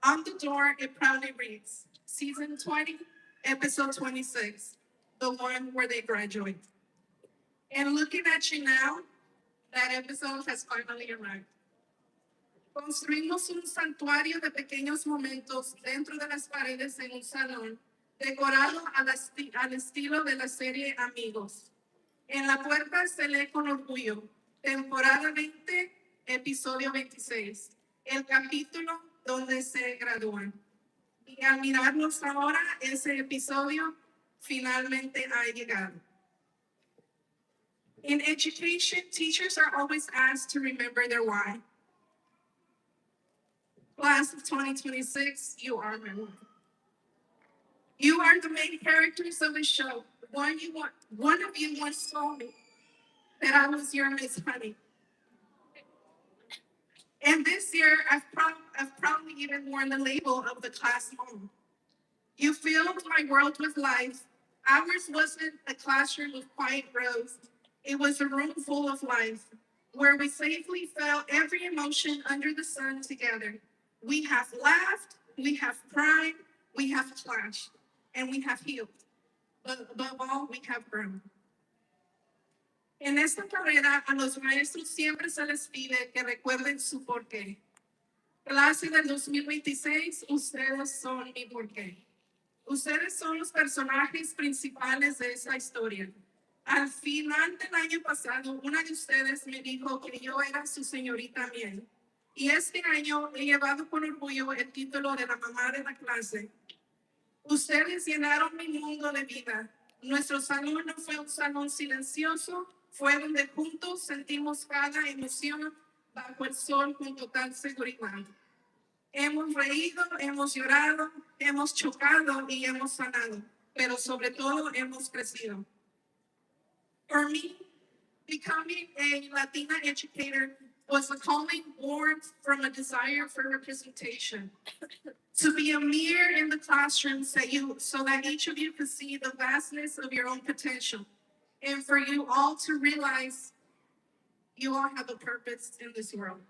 On the door, it proudly reads, Season 20, Episode 26, the one where they graduate. And looking at you now, that episode has finally arrived. Construimos un santuario de pequeños momentos dentro de las paredes en un salón, decorado al estilo de la serie Amigos. En la puerta se lee con orgullo, temporada 20, episodio 26, el capítulo donde se gradúan. Y al mirarnos ahora, ese episodio finalmente ha llegado. In education, teachers are always asked to remember their why. Class of 2026, you are my why. You are the main characters of the show. One of you once told me that I was your Miss Honey. And this year, I've probably even worn the label of the class mom. You filled my world with life. Ours wasn't a classroom of quiet rows. It was a room full of life, where we safely felt every emotion under the sun together. We have laughed, we have cried, we have clashed, and we have healed. But above all, we have grown. En esta carrera, a los maestros siempre se les pide que recuerden su porqué. Clase del 2026, ustedes son mi porqué. Ustedes son los personajes principales de esta historia. Al final del año pasado, una de ustedes me dijo que yo era su señorita miel. Y este año he llevado con orgullo el título de la mamá de la clase. Ustedes llenaron mi mundo de vida. Nuestro salón no fue un salón silencioso, fue donde juntos sentimos cada emoción bajo el sol con total seguridad. Hemos reído, hemos llorado, hemos chocado y hemos sanado, pero sobre todo hemos crecido. For me, becoming a Latina educator was a calling born from a desire for representation. To be a mirror in the classroom so that each of you could see the vastness of your own potential. And for you all to realize you all have a purpose in this world.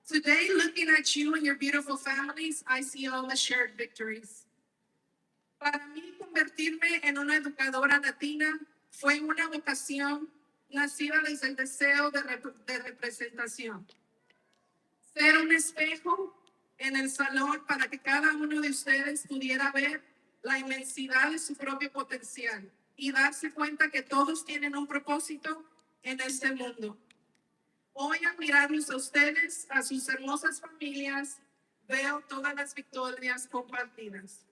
Today, looking at you and your beautiful families, I see all the shared victories. Para mí, convertirme en una educadora latina fue una vocación nacida desde el deseo de representación. Ser un espejo en el salón para que cada uno de ustedes pudiera ver la inmensidad de su propio potencial y darse cuenta que todos tienen un propósito en este mundo. Hoy al mirarlos a ustedes, a sus hermosas familias, veo todas las victorias compartidas.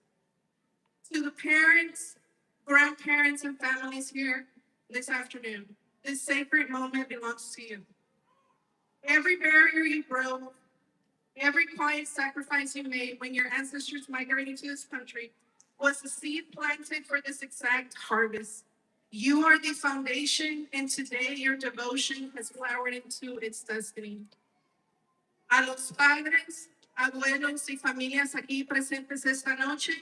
To the parents, grandparents, and families here this afternoon, this sacred moment belongs to you. Every barrier you broke, every quiet sacrifice you made when your ancestors migrated to this country was the seed planted for this exact harvest. You are the foundation, and today your devotion has flowered into its destiny. A los padres, abuelos y familias aquí presentes esta noche,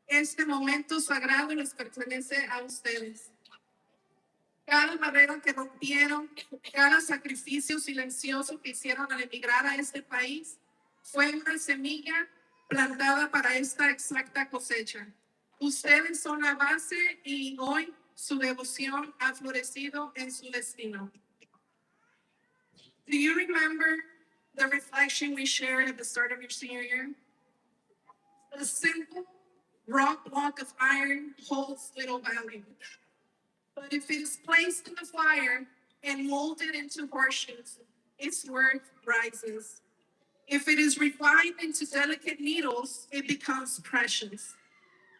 este momento sagrado les pertenece a ustedes. Cada barrera que rompieron, cada sacrificio silencioso que hicieron al emigrar a este país, fue una semilla plantada para esta exacta cosecha. Ustedes son la base y hoy su devoción ha florecido en su destino. Do you remember the reflection we shared at the start of your senior year? A simple rock block of iron holds little value. But if it is placed in the fire and molded into horseshoes, its worth rises. If it is refined into delicate needles, it becomes precious.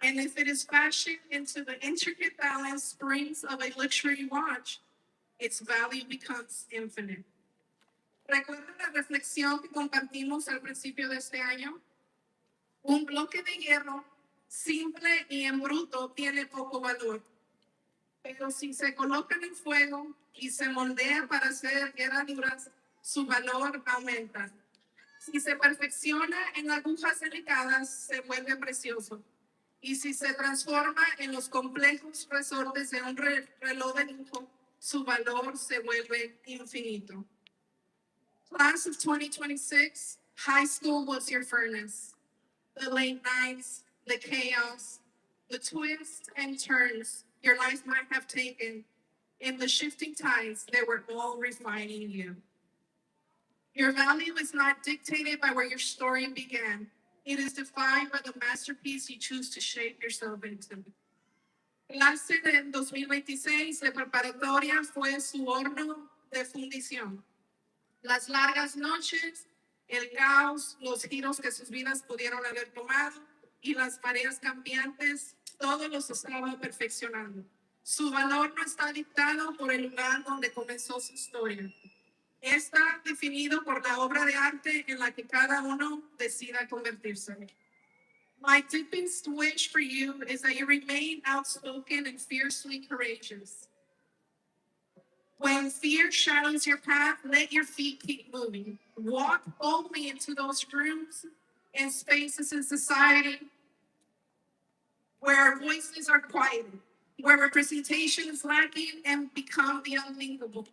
And if it is fashioned into the intricate balanced springs of a luxury watch, its value becomes infinite. ¿Recuerdan la reflexión que compartimos al principio de este año? Un bloque de hierro simple y en bruto tiene poco valor, pero si se coloca en el fuego y se moldea para hacer herraduras, su valor aumenta. Si se perfecciona en agujas delicadas, se vuelve precioso. Y si se transforma en los complejos resortes de un reloj de lujo, su valor se vuelve infinito. Class of 2026, high school was your furnace. The late nights, the chaos, the twists and turns your life might have taken, and the shifting tides, they were all refining you. Your value is not dictated by where your story began. It is defined by the masterpiece you choose to shape yourself into. Clase del 2026 de preparatoria fue su horno de fundición. Las largas noches, el caos, los giros que sus vidas pudieron haber tomado y las mareas cambiantes, todo los estaba perfeccionando. Su valor no está dictado por el lugar donde comenzó su historia. Está definido por la obra de arte en la que cada uno decida convertirse. My deepest wish for you is that you remain outspoken and fiercely courageous. When fear shadows your path, let your feet keep moving. Walk boldly into those rooms and spaces in society where our voices are quieted, where representation is lacking and become the unthinkable.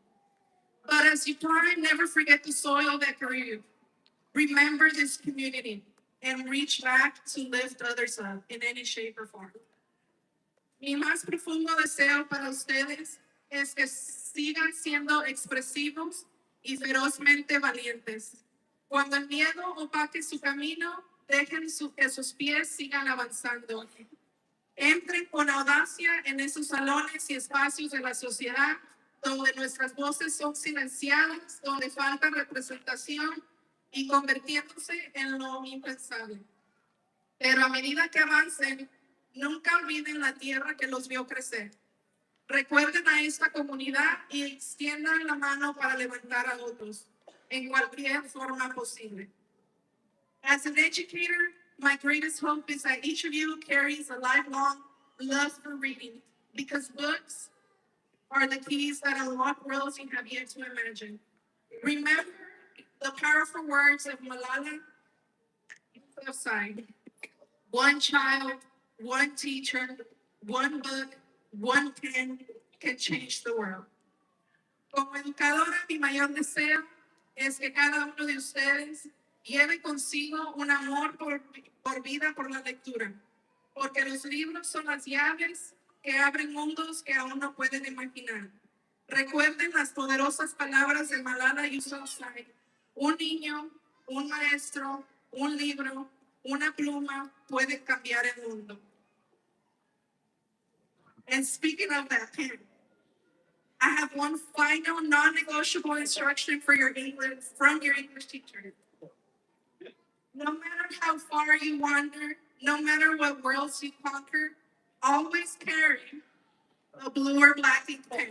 But as you climb, never forget the soil that grew you. Remember this community and reach back to lift others up in any shape or form. Mi más profundo deseo para ustedes es que sigan siendo expresivos y ferozmente valientes. Cuando el miedo opaque su camino, dejen que sus pies sigan avanzando. Entren con audacia en esos salones y espacios de la sociedad donde nuestras voces son silenciadas, donde falta representación y convirtiéndose en lo impensable. Pero a medida que avancen, nunca olviden la tierra que los vio crecer. Recuerden a esta comunidad y extiendan la mano para levantar a otros en cualquier forma posible. As an educator, my greatest hope is that each of you carries a lifelong love for reading, because books are the keys that unlock worlds you have yet to imagine. Remember the powerful words of Malala Yousafzai: one child, one teacher, one book, one pen can change the world. Como educadora, mi mayor deseo es que cada uno de ustedes lleve consigo un amor por vida, por la lectura, porque los libros son las llaves que abren mundos que aún no pueden imaginar. Recuerden las poderosas palabras de Malala Yousafzai: un niño, un maestro, un libro, una pluma puede cambiar el mundo. And speaking of that pen, I have one final non-negotiable instruction for your English from your English teacher. No matter how far you wander, no matter what worlds you conquer, always carry a blue or black ink pen.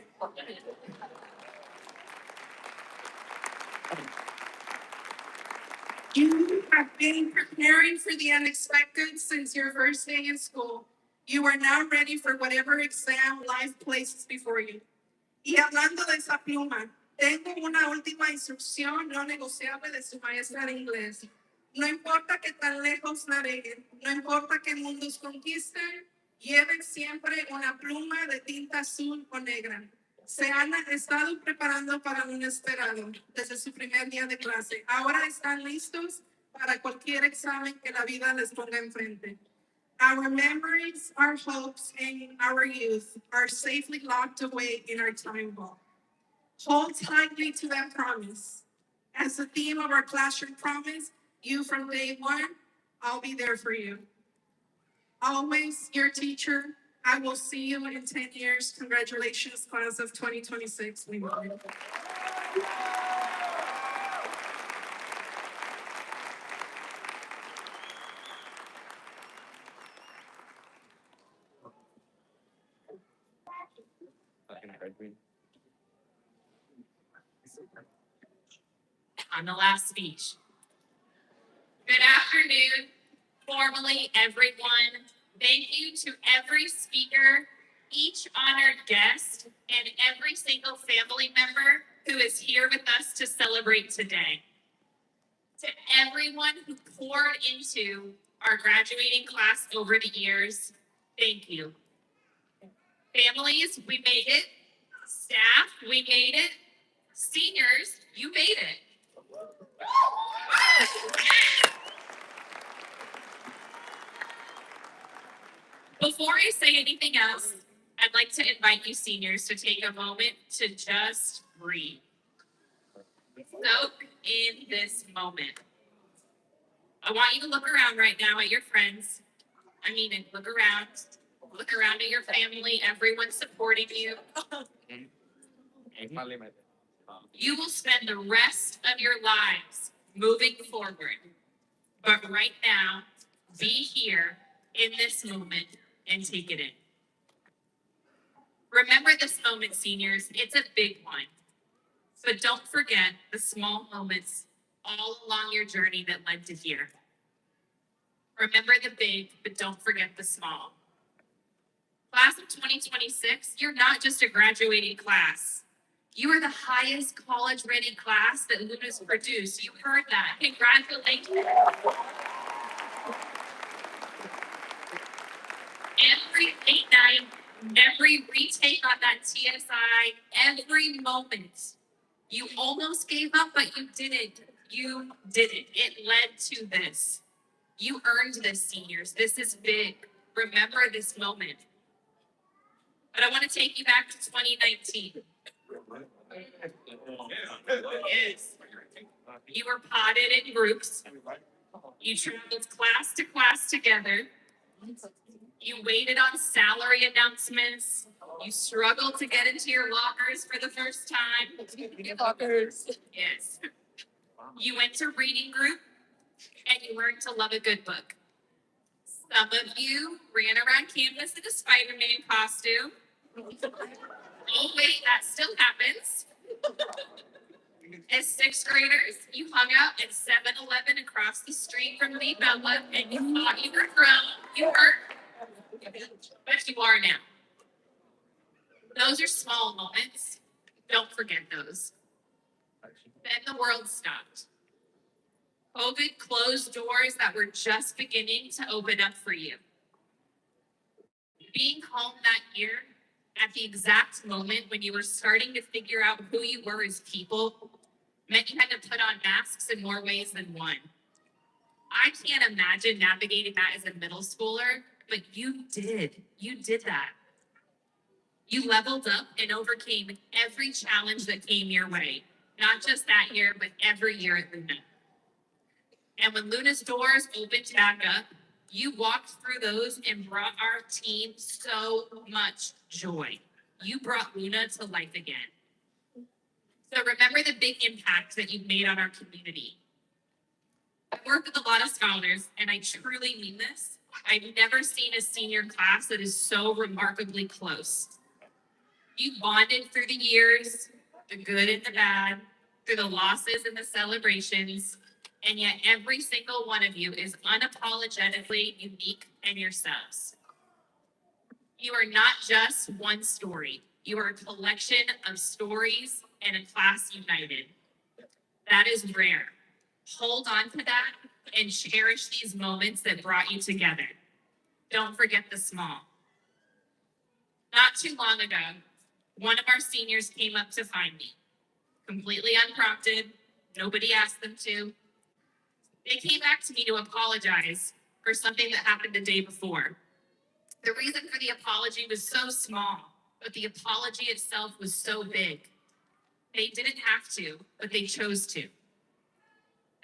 You have been preparing for the unexpected since your first day in school. You are now ready for whatever exam life places before you. Y hablando de esa pluma, tengo una última instrucción no negociable de su maestra de inglés. No importa que tan lejos naveguen, no importa qué mundos conquisten, lleven siempre una pluma de tinta azul o negra. Se han estado preparando para lo inesperado desde su primer día de clase. Ahora están listos para cualquier examen que la vida les ponga enfrente. Our memories, our hopes, and our youth are safely locked away in our time vault. Hold tightly to that promise. As the theme of our classroom promise, you from day one, I'll be there for you. Always your teacher. I will see you in 10 years. Congratulations, class of 2026. We love you. On the last speech. Good afternoon, formally everyone. Thank you to every speaker, each honored guest, and every single family member who is here with us to celebrate today. To everyone who poured into our graduating class over the years, thank you. Families, we made it. Staff, we made it. Seniors, you made it. Before I say anything else, I'd like to invite you seniors to take a moment to just breathe. Soak in this moment. I want you to look around right now at your friends. Look around. Look around at your family, everyone supporting you. You will spend the rest of your lives moving forward. But right now, be here in this moment and take it in. Remember this moment, seniors. It's a big one. But don't forget the small moments all along your journey that led to here. Remember the big, but don't forget the small. Class of 2026, you're not just a graduating class. You are the highest college-ready class that Luna's produced. You heard that. Congratulations. Every late night, every retake on that TSI, every moment, you almost gave up, but you didn't. You did it. It led to this. You earned this, seniors. This is big. Remember this moment. But I want to take you back to 2019. Yes. You were potted in groups. You traveled class to class together. You waited on salary announcements. You struggled to get into your lockers for the first time. Lockers. Yes. You went to reading group and you learned to love a good book. Some of you ran around campus in a Spider-Man costume. Oh, wait, that still happens. As sixth graders, you hung out at 7-Eleven across the street from Lee Bella and you thought you were grown. You were, but you are now. Those are small moments. Don't forget those. Then the world stopped. COVID closed doors that were just beginning to open up for you. Being home that year, at the exact moment when you were starting to figure out who you were as people, meant you had to put on masks in more ways than one. I can't imagine navigating that as a middle schooler, but you did. You did that. You leveled up and overcame every challenge that came your way, not just that year, but every year at Luna. And when Luna's doors opened back up, you walked through those and brought our team so much joy. You brought Luna to life again. So remember the big impact that you've made on our community. I work with a lot of scholars, and I truly mean this. I've never seen a senior class that is so remarkably close. You bonded through the years, the good and the bad, through the losses and the celebrations, and yet every single one of you is unapologetically unique and yourselves. You are not just one story. You are a collection of stories and a class united. That is rare. Hold on to that and cherish these moments that brought you together. Don't forget the small. Not too long ago, one of our seniors came up to find me, completely unprompted. Nobody asked them to. They came back to me to apologize for something that happened the day before. The reason for the apology was so small, but the apology itself was so big. They didn't have to, but they chose to.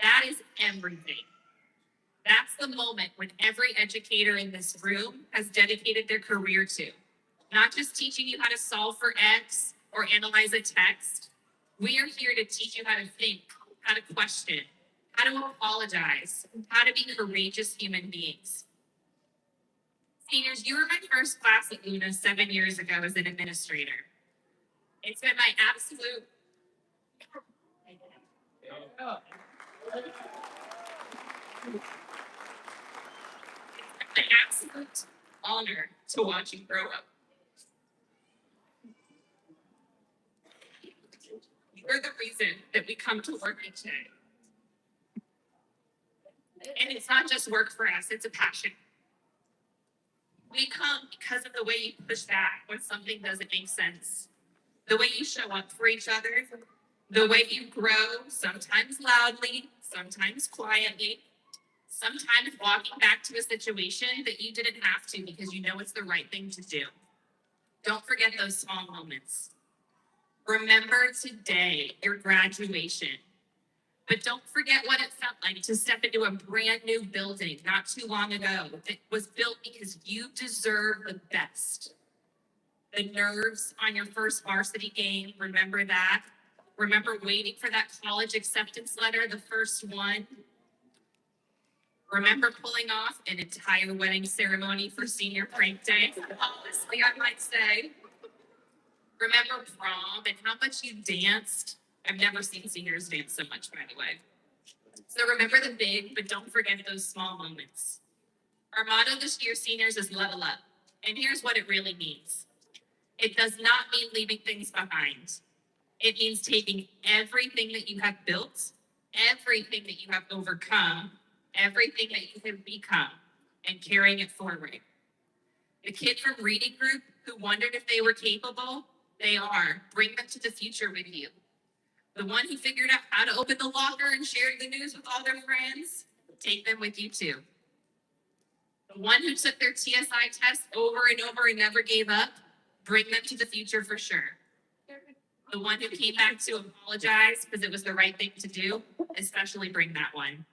That is everything. That's the moment when every educator in this room has dedicated their career to. Not just teaching you how to solve for X or analyze a text. We are here to teach you how to think, how to question, how to apologize, how to be courageous human beings. Seniors, you were my first class at Luna 7 years ago as an administrator. It's been my absolute honor to watch you grow up. You're the reason that we come to work each day. And it's not just work for us, it's a passion. We come because of the way you push back when something doesn't make sense, the way you show up for each other, the way you grow, sometimes loudly, sometimes quietly, sometimes walking back to a situation that you didn't have to because you know it's the right thing to do. Don't forget those small moments. Remember today, your graduation. But don't forget what it felt like to step into a brand new building not too long ago that was built because you deserve the best. The nerves on your first varsity game, remember that? Remember waiting for that college acceptance letter, the first one? Remember pulling off an entire wedding ceremony for senior prank day? Honestly, I might say. Remember prom and how much you danced? I've never seen seniors dance so much, by the way. So remember the big, but don't forget those small moments. Our motto this year, seniors, is level up. And here's what it really means. It does not mean leaving things behind. It means taking everything that you have built, everything that you have overcome, everything that you have become, and carrying it forward. The kid from reading group who wondered if they were capable, they are. Bring them to the future with you. The one who figured out how to open the locker and shared the news with all their friends, take them with you too. The one who took their TSI test over and over and never gave up, bring them to the future for sure. The one who came back to apologize because it was the right thing to do, especially bring that one.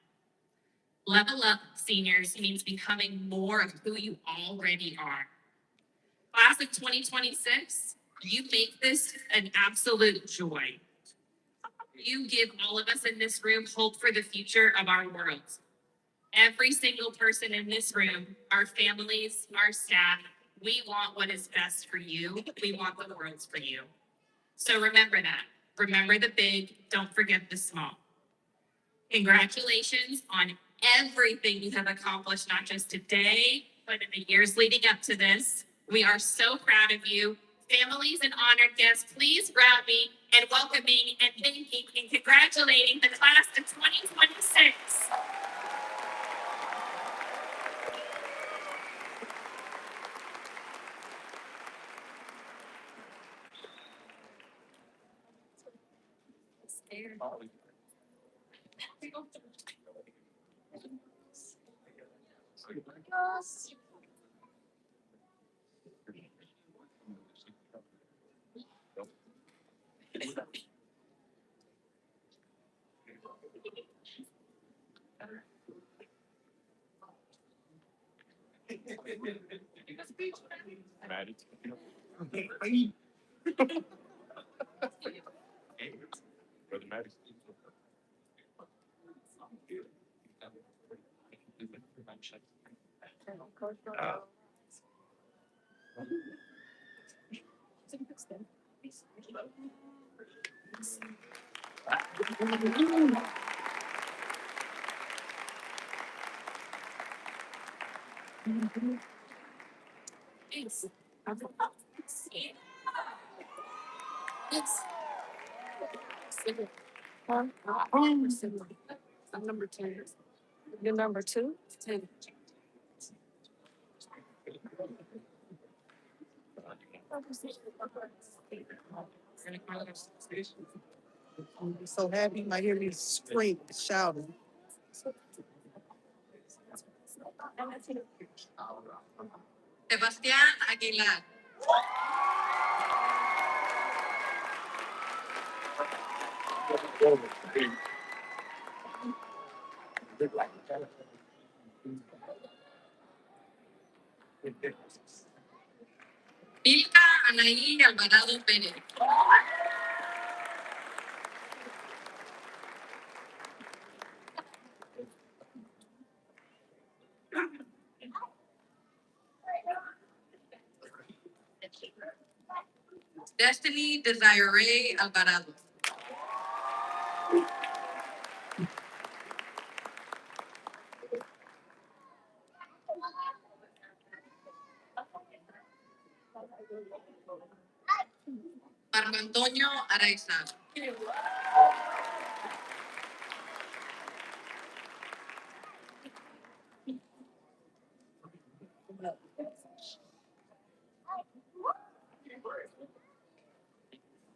Level up, seniors, means becoming more of who you already are. Class of 2026, you make this an absolute joy. You give all of us in this room hope for the future of our world. Every single person in this room, our families, our staff, we want what is best for you. We want the world for you. So remember that. Remember the big, don't forget the small. Congratulations on everything you have accomplished, not just today, but in the years leading up to this. We are so proud of you. Families and honored guests, please grab me and welcoming and thanking and congratulating the class of 2026. Thanks. Yes. I'm number 10. You're number 2? 10. I'm so happy you might hear me scream, shouting. Sebastián Aguilar. Milka Anaí Alvarado Pérez. Destiny Desiree Alvarado. Marco Antonio Araiza.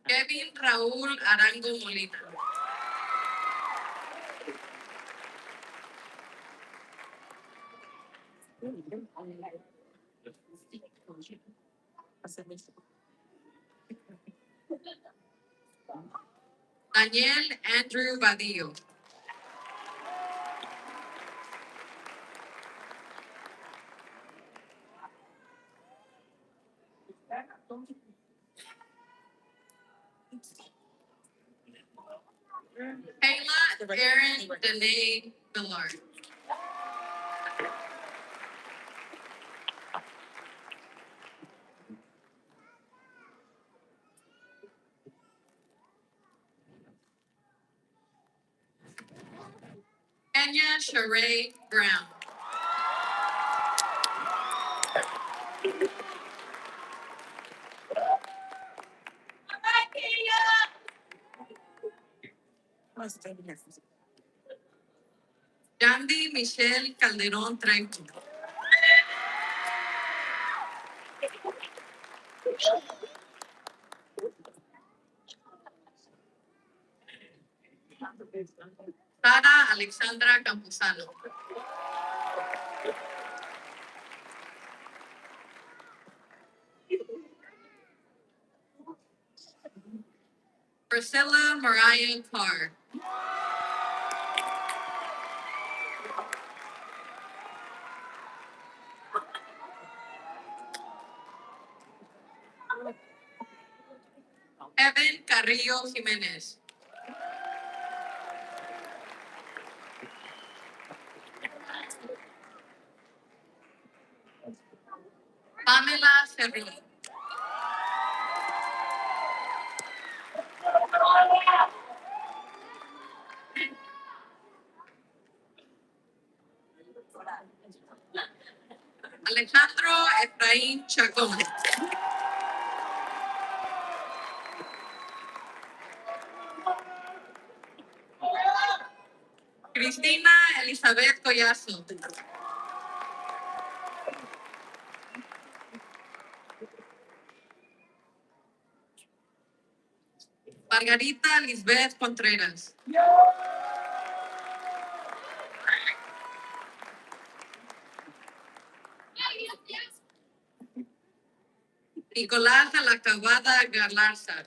Kevin Raúl Arango Molina. Daniel Andrew Badillo. Kayla Erin Danae Millard. Kenya Sheree Brown. Yandy Michelle Calderón Tranco. Sara Alexandra Campuzano. Priscilla Mariah Carr. Kevin Carrillo Jimenez. Pamela Cerrillo. Alejandro Efraín Chacón. Cristina Elizabeth Collazo. Margarita Lisbeth Contreras. Nicolás de la Cabada Galarza.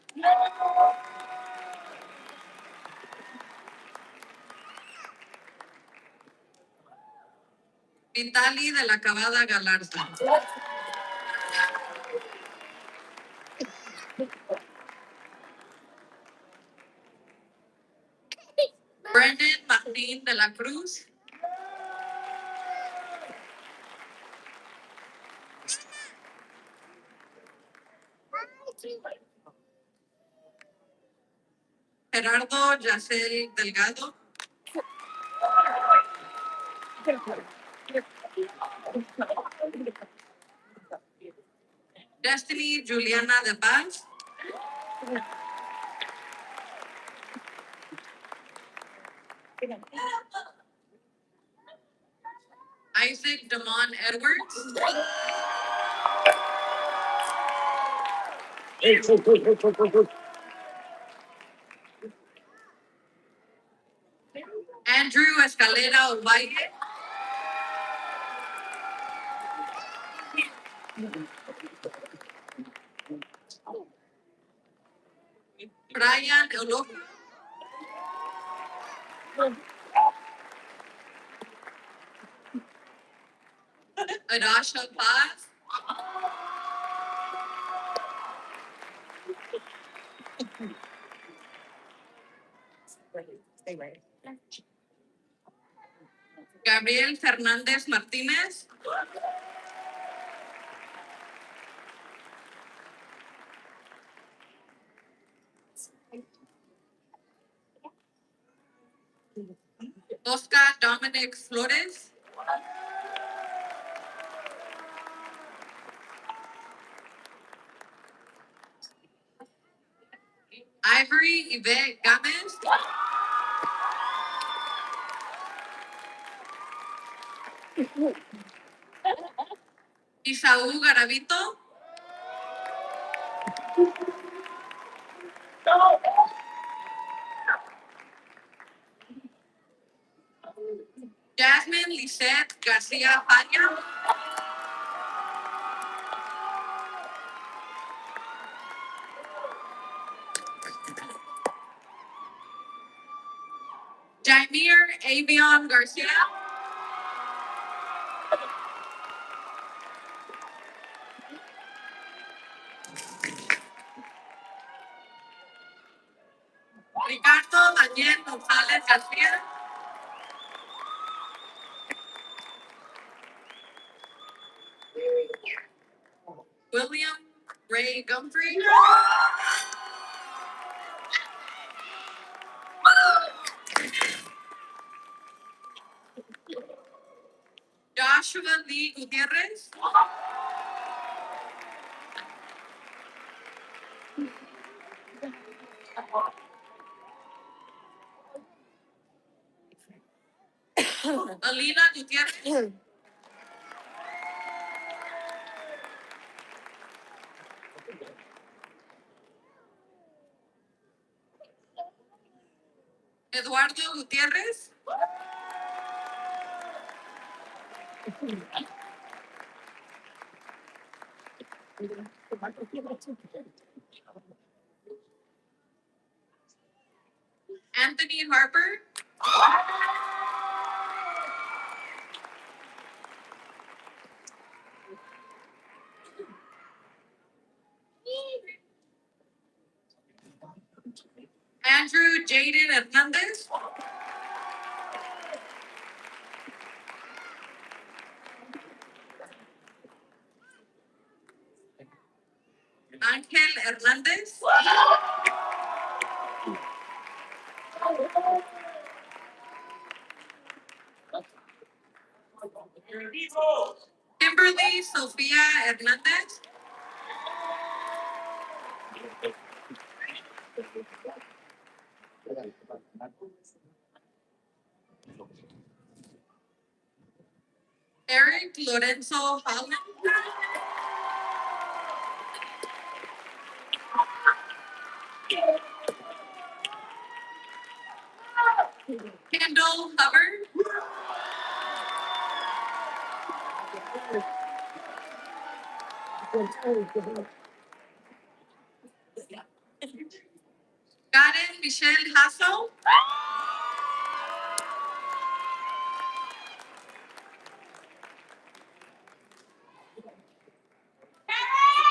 Vitali de la Cabada Galarza. Brendan Martín de la Cruz. Gerardo Yacel Delgado. Destiny Juliana de Paz. Isaac Damon Edwards. Andrew Escalera Ovalle. Brian Eulogio. Adasha Paz. Gabriel Fernández Martínez. Oscar Dominic Flores. Ivory Yvette Gámez. Isaú Garavito. Jasmine Lisette García Paña. Jaimir Avion Garcia. Ricardo Daniel González García. William Ray Gumphrey. Joshua Lee Gutierrez. Alina Gutierrez. Eduardo Gutierrez. Anthony Harper. Andrew Jaden Hernandez. Ángel Hernández. Kimberly Sofía Hernández. Eric Lorenzo Holland. Kendall Hubbard. Karen Michelle Hasso.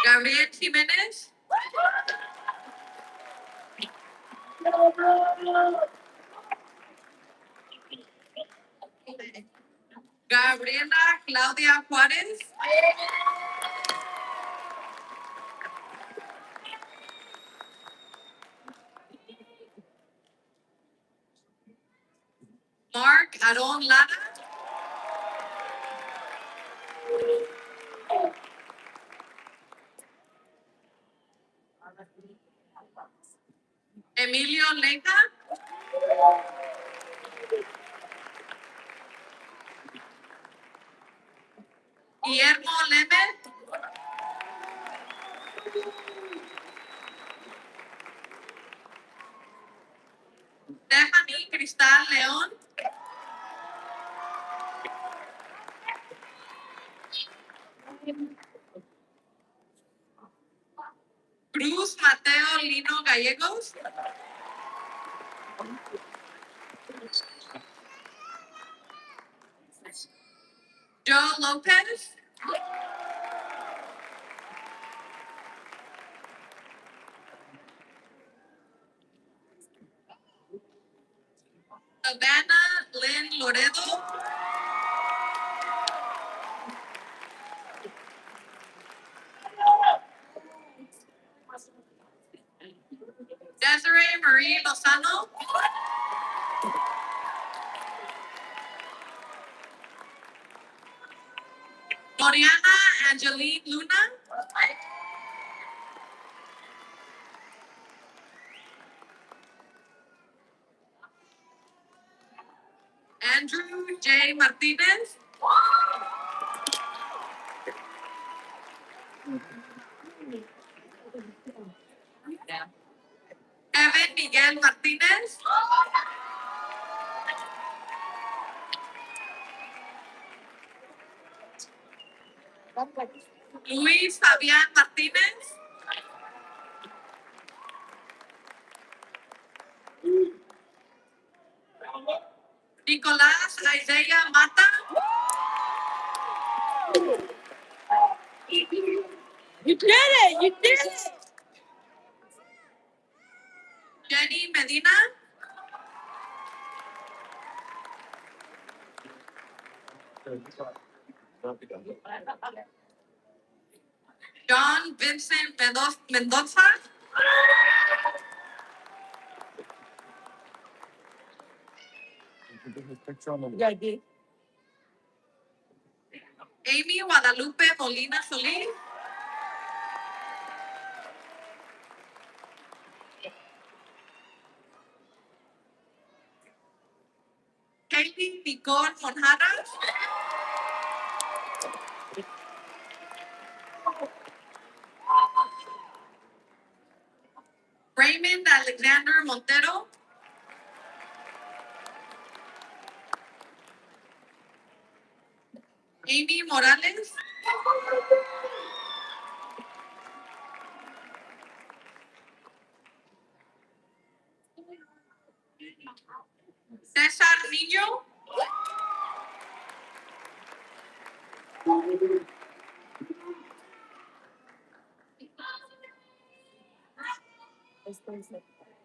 Gabriel Jiménez. Gabriela Claudia Juárez. Mark Aron Lara. Emilio Lenca. Guillermo Lemet. Stephanie Cristal León. Cruz Mateo Lino Gallegos. Joe Lopez. Savannah Lynn Loredo. Desiree Marie Lozano. Oriana Angeline Luna. Andrew J. Martinez. Evan Miguel Martinez. Luis Fabián Martínez. Nicolás Isaiah Mata. You did it! You did it! Jenny Medina. John Vincent Mendoza. Amy Guadalupe Molina Solís. Kaylee Nicole Monjara. Raymond Alexander Montero. Amy Morales. César Niño.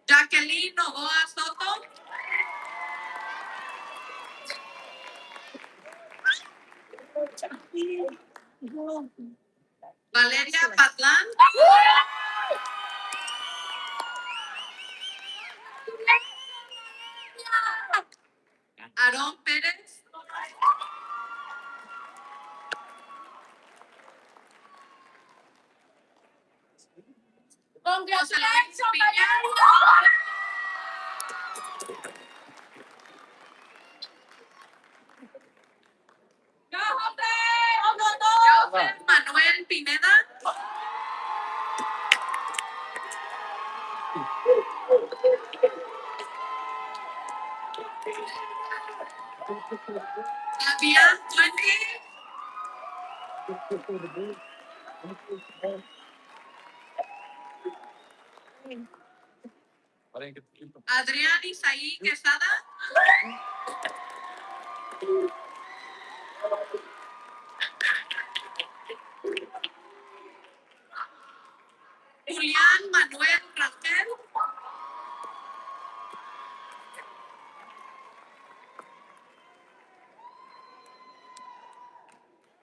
Jacqueline Jacqueline Novoa Soto. Valeria Patlán. Aarón Pérez. José Luis Piña. Joseph Manuel Pineda. Fabián Puente. Adrián Isaí Quesada. Julián Manuel Rangel.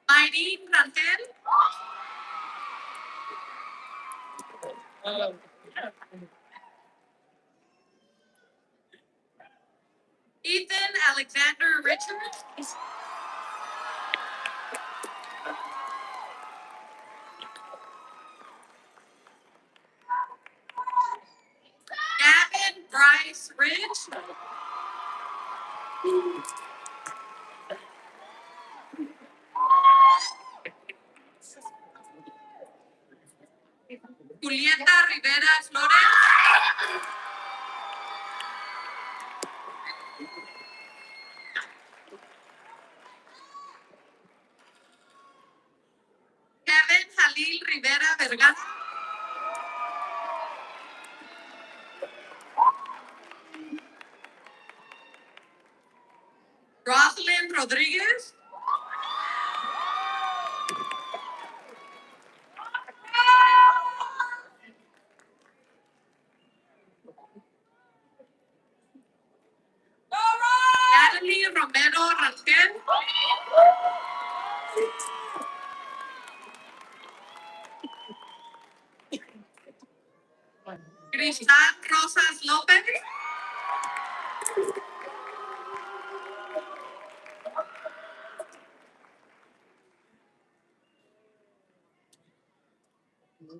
Mayrin Rangel. Ethan Alexander Richards. Gavin Bryce Ridge. Julieta Rivera Flores. Kevin Jalil Rivera Vergara. Roslyn Rodríguez. Natalie Romero Rangel. Cristal Rosas López.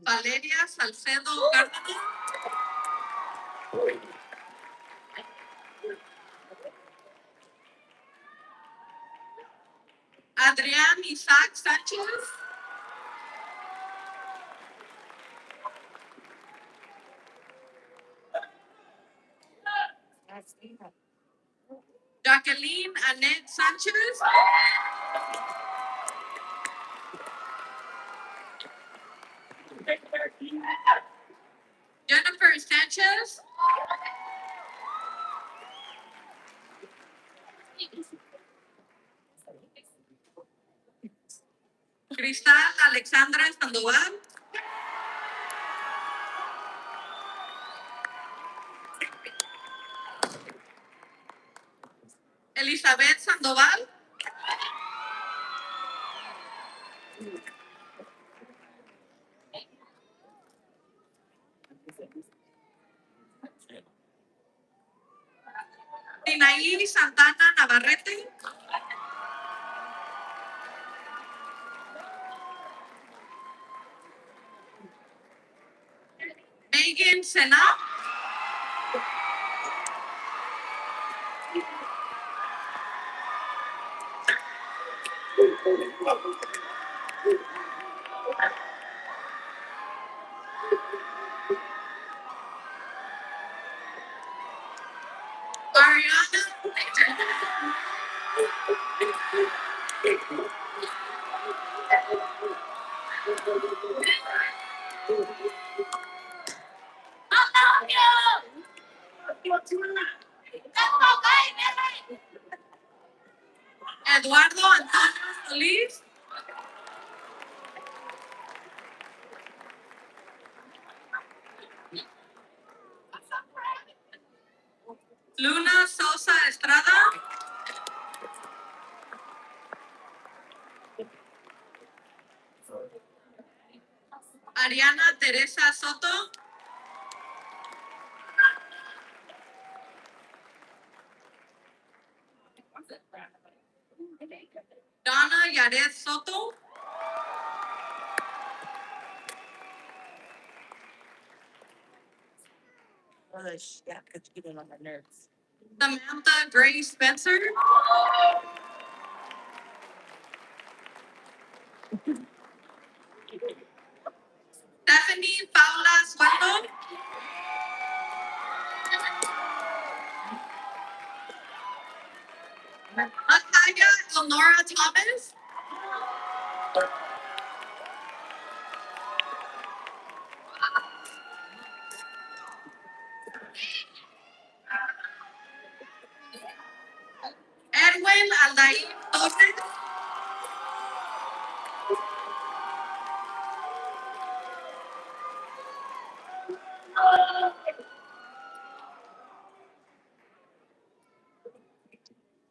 Valeria Salcedo Cárdenas. Adrián Isaac Sánchez. Jacqueline Annette Sánchez. Jennifer Sanchez. Cristal Alexandra Sandoval. Elizabeth Sandoval. Dinaí Santana Navarrete. Megan Sena. Ariana. Eduardo Antonio Solís. Luna Sosa Estrada. Ariana Teresa Soto. Donna Yaret Soto. Yeah, because you get on my nerves. Samantha Gray Spencer. Stephanie Paula Sueldo. Natalia Elnora Thomas. Edwin Alain Torres.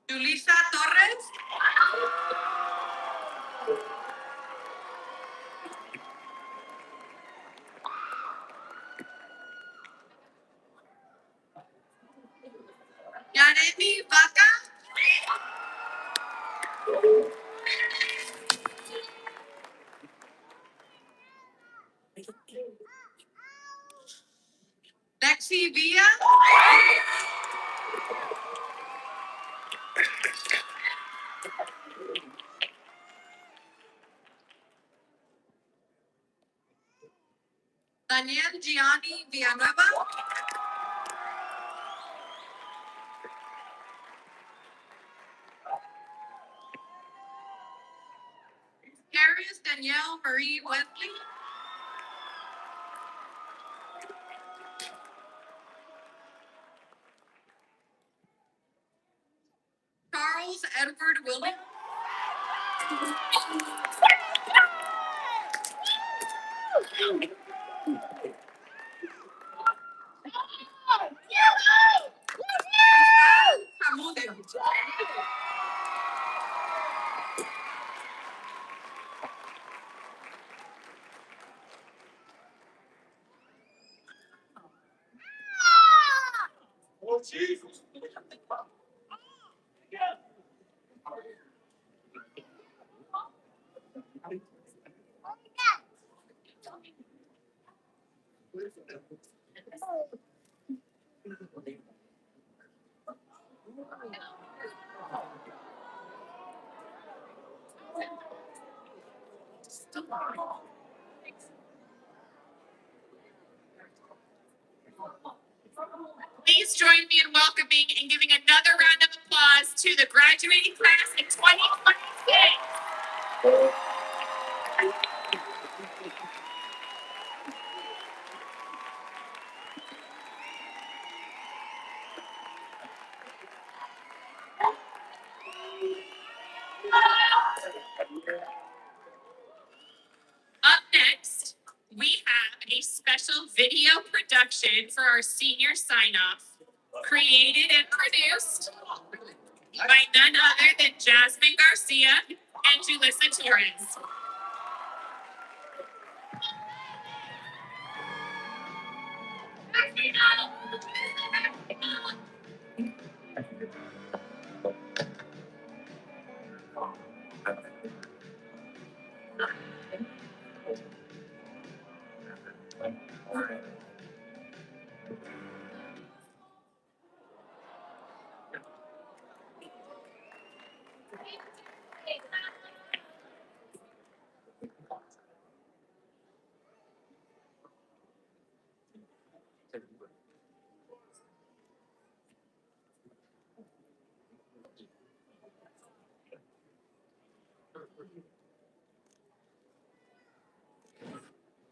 Julissa Torres. Yaremi Vaca. Lexi Villa. Daniel Gianni Villanueva. Harris Danielle Marie Wesley. Charles Edward Williams. Zamudio. Oh, Jesus. Please join me in welcoming and giving another round of applause to the graduating class in 2026. Up next, we have a special video production for our senior sign-off, created and produced by none other than Jasmine Garcia and Julissa Torres.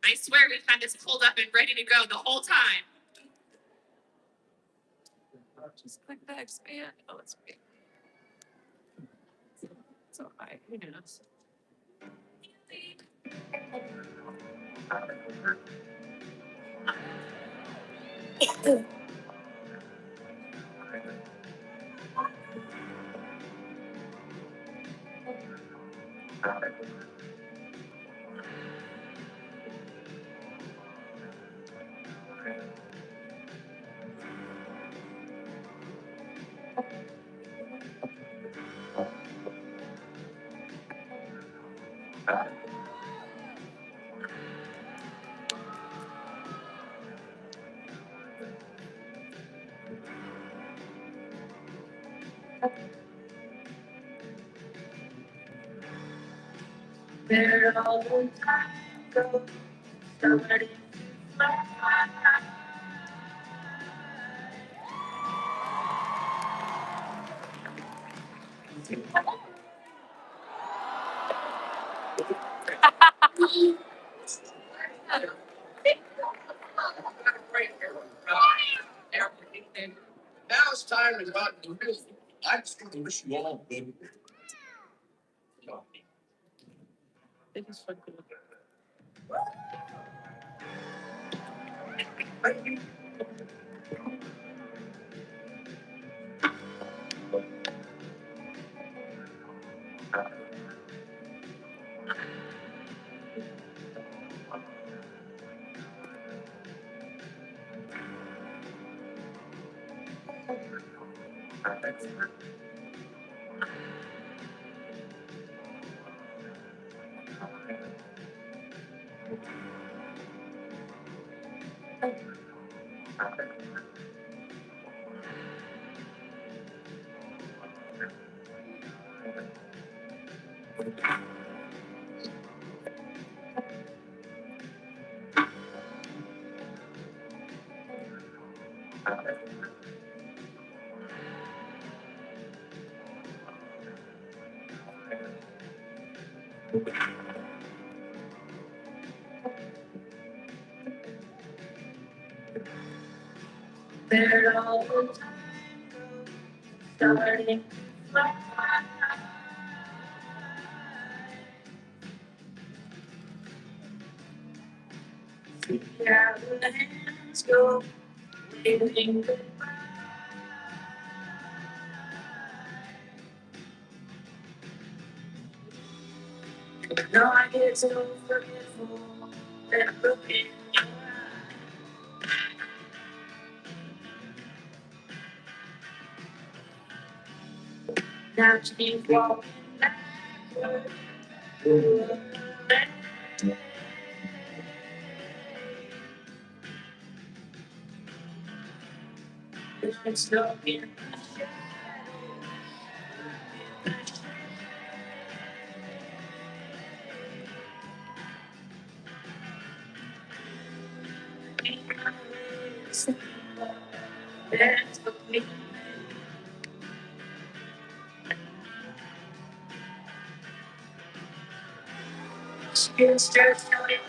I swear we've had this pulled up and ready to go the whole time. Just click the expand. Oh, it's great. It's all right. Who knows? Where all the time goes, somebody now it's time to go out and do it. I just want to wish you all good. Where all the time goes, somebody see how the hands go, waving goodbye. Now I get so forgetful that I'm looking. Now she's walking backward. It's looking. That's what we She's just like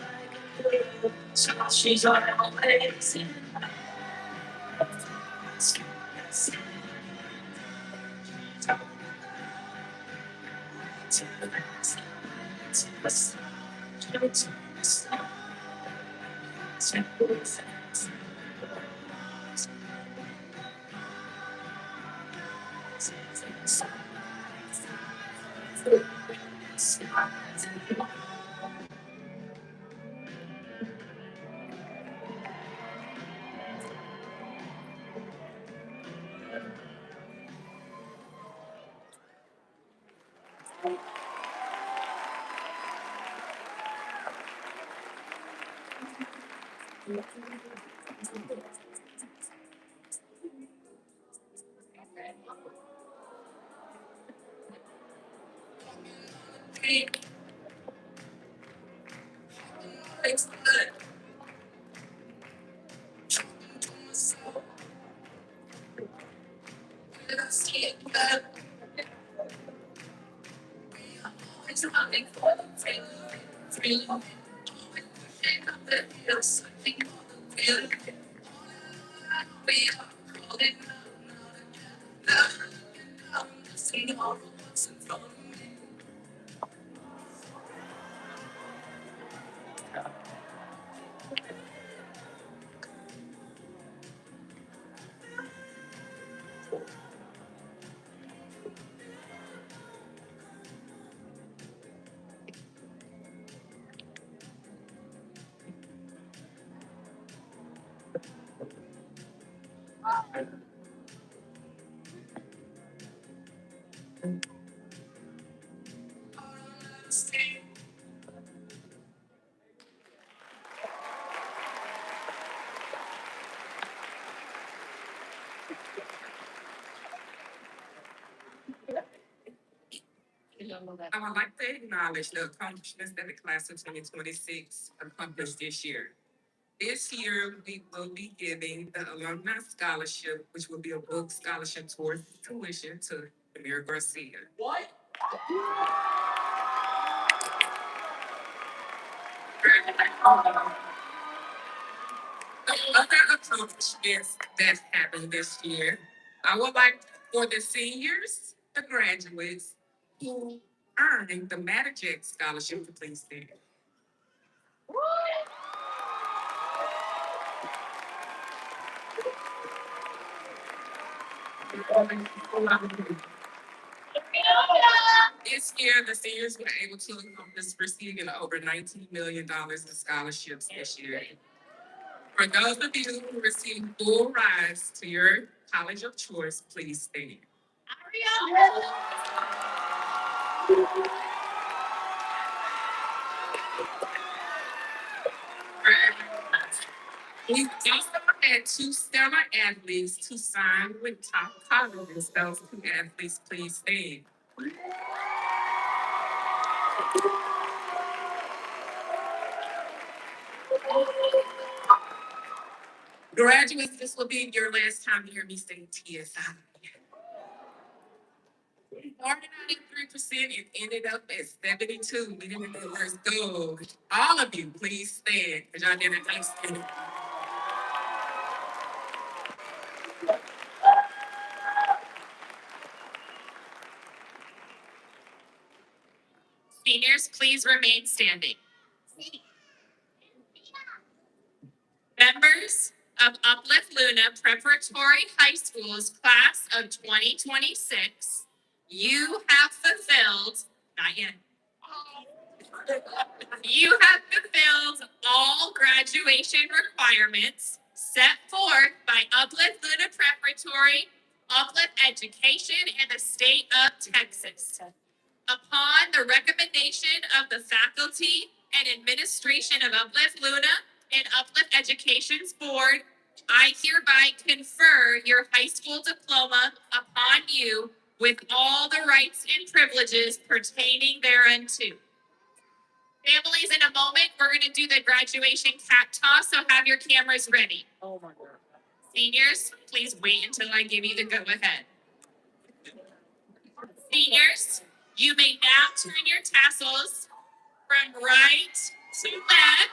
a so she's always in I would like to acknowledge the accomplishments that the class of 2026 accomplished this year. This year, we will be giving the Alumni Scholarship, which will be a book scholarship towards tuition to Amir Garcia. The other accomplishments that happened this year, I would like for the seniors, the graduates who earned the Magic Scholarship to please stand. This year, the seniors were able to accomplish receiving over $19 million in scholarships this year. For those of you who received full rides to your college of choice, please stand. We also had two stellar athletes to sign with top colleges. Those two athletes, please stand. Graduates, this will be your last time to hear me say TSI. More than 93%, it ended up at 72. We didn't know where to go. All of you, please stand, because y'all did a nice thing. Seniors, please remain standing. Members of Uplift Luna Preparatory High School's class of 2026, you have fulfilled, not yet. You have fulfilled all graduation requirements set forth by Uplift Luna Preparatory, Uplift Education, and the state of Texas. Upon the recommendation of the faculty and administration of Uplift Luna and Uplift Education's board, I hereby confer your high school diploma upon you with all the rights and privileges pertaining thereunto. Families, in a moment, we're going to do the graduation cap toss, so have your cameras ready. Oh my God. Seniors, please wait until I give you the go-ahead. Seniors, you may now turn your tassels from right to left.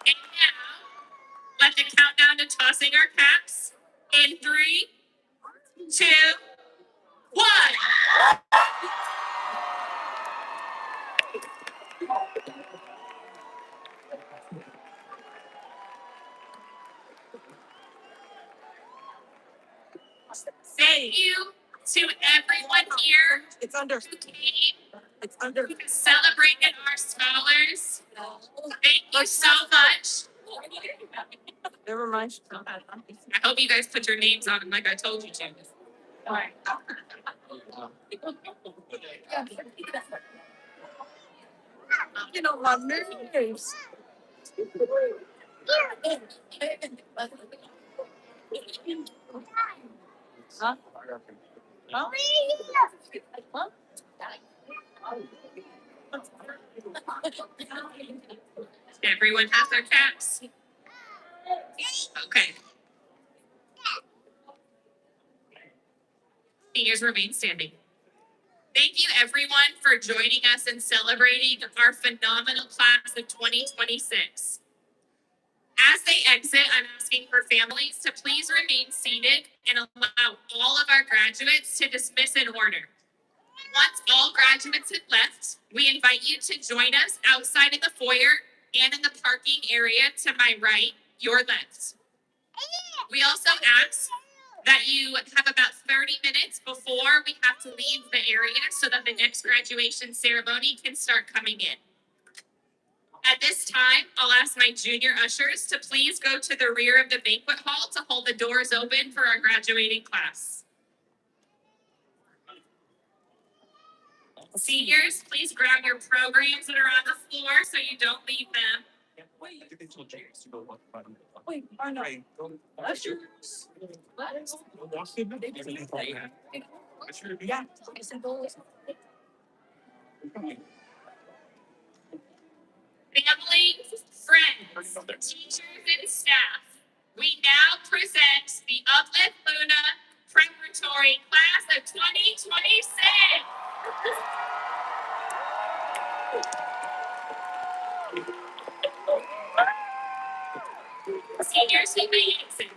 And now, let the countdown to tossing our caps in 3, 2, 1. Thank you to everyone here who came who celebrated our scholars. Thank you so much. Never mind. I hope you guys put your names on them like I told you to. All right. You know my nerves. Huh? Everyone has their caps. Okay. Seniors remain standing. Thank you everyone for joining us and celebrating our phenomenal class of 2026. As they exit, I'm asking for families to please remain seated and allow all of our graduates to dismiss in order. Once all graduates have left, we invite you to join us outside in the foyer and in the parking area to my right, your left. We also ask that you have about 30 minutes before we have to leave the area so that the next graduation ceremony can start coming in. At this time, I'll ask my junior ushers to please go to the rear of the banquet hall to hold the doors open for our graduating class. Seniors, please grab your programs that are on the floor so you don't leave them. Wait, I know. That's yours. What? Yeah. Family, friends, teachers, and staff, we now present the Uplift Luna Preparatory Class of 2026. Seniors in the Yankson.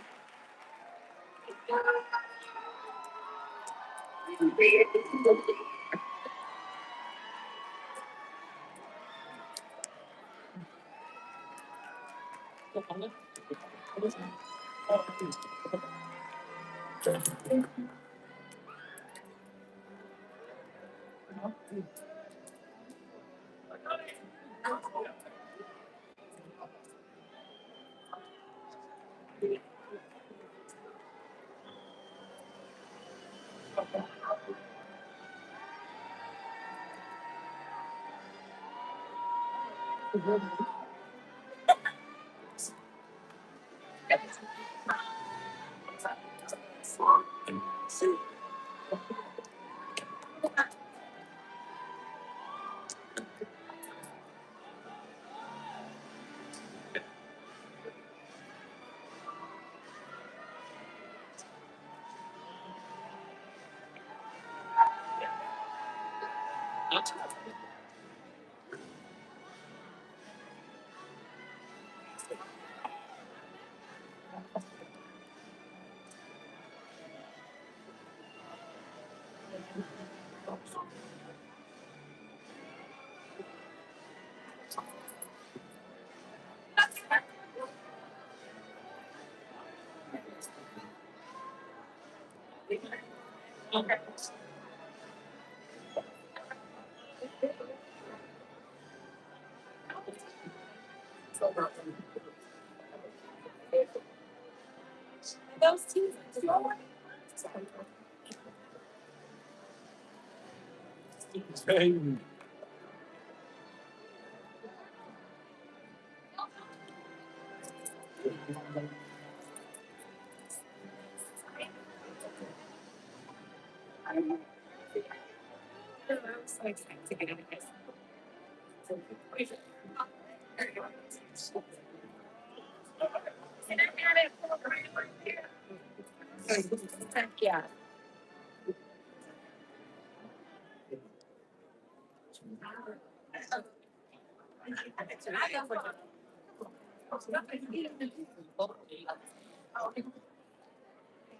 Those two. I'm so excited to get into this. Yeah.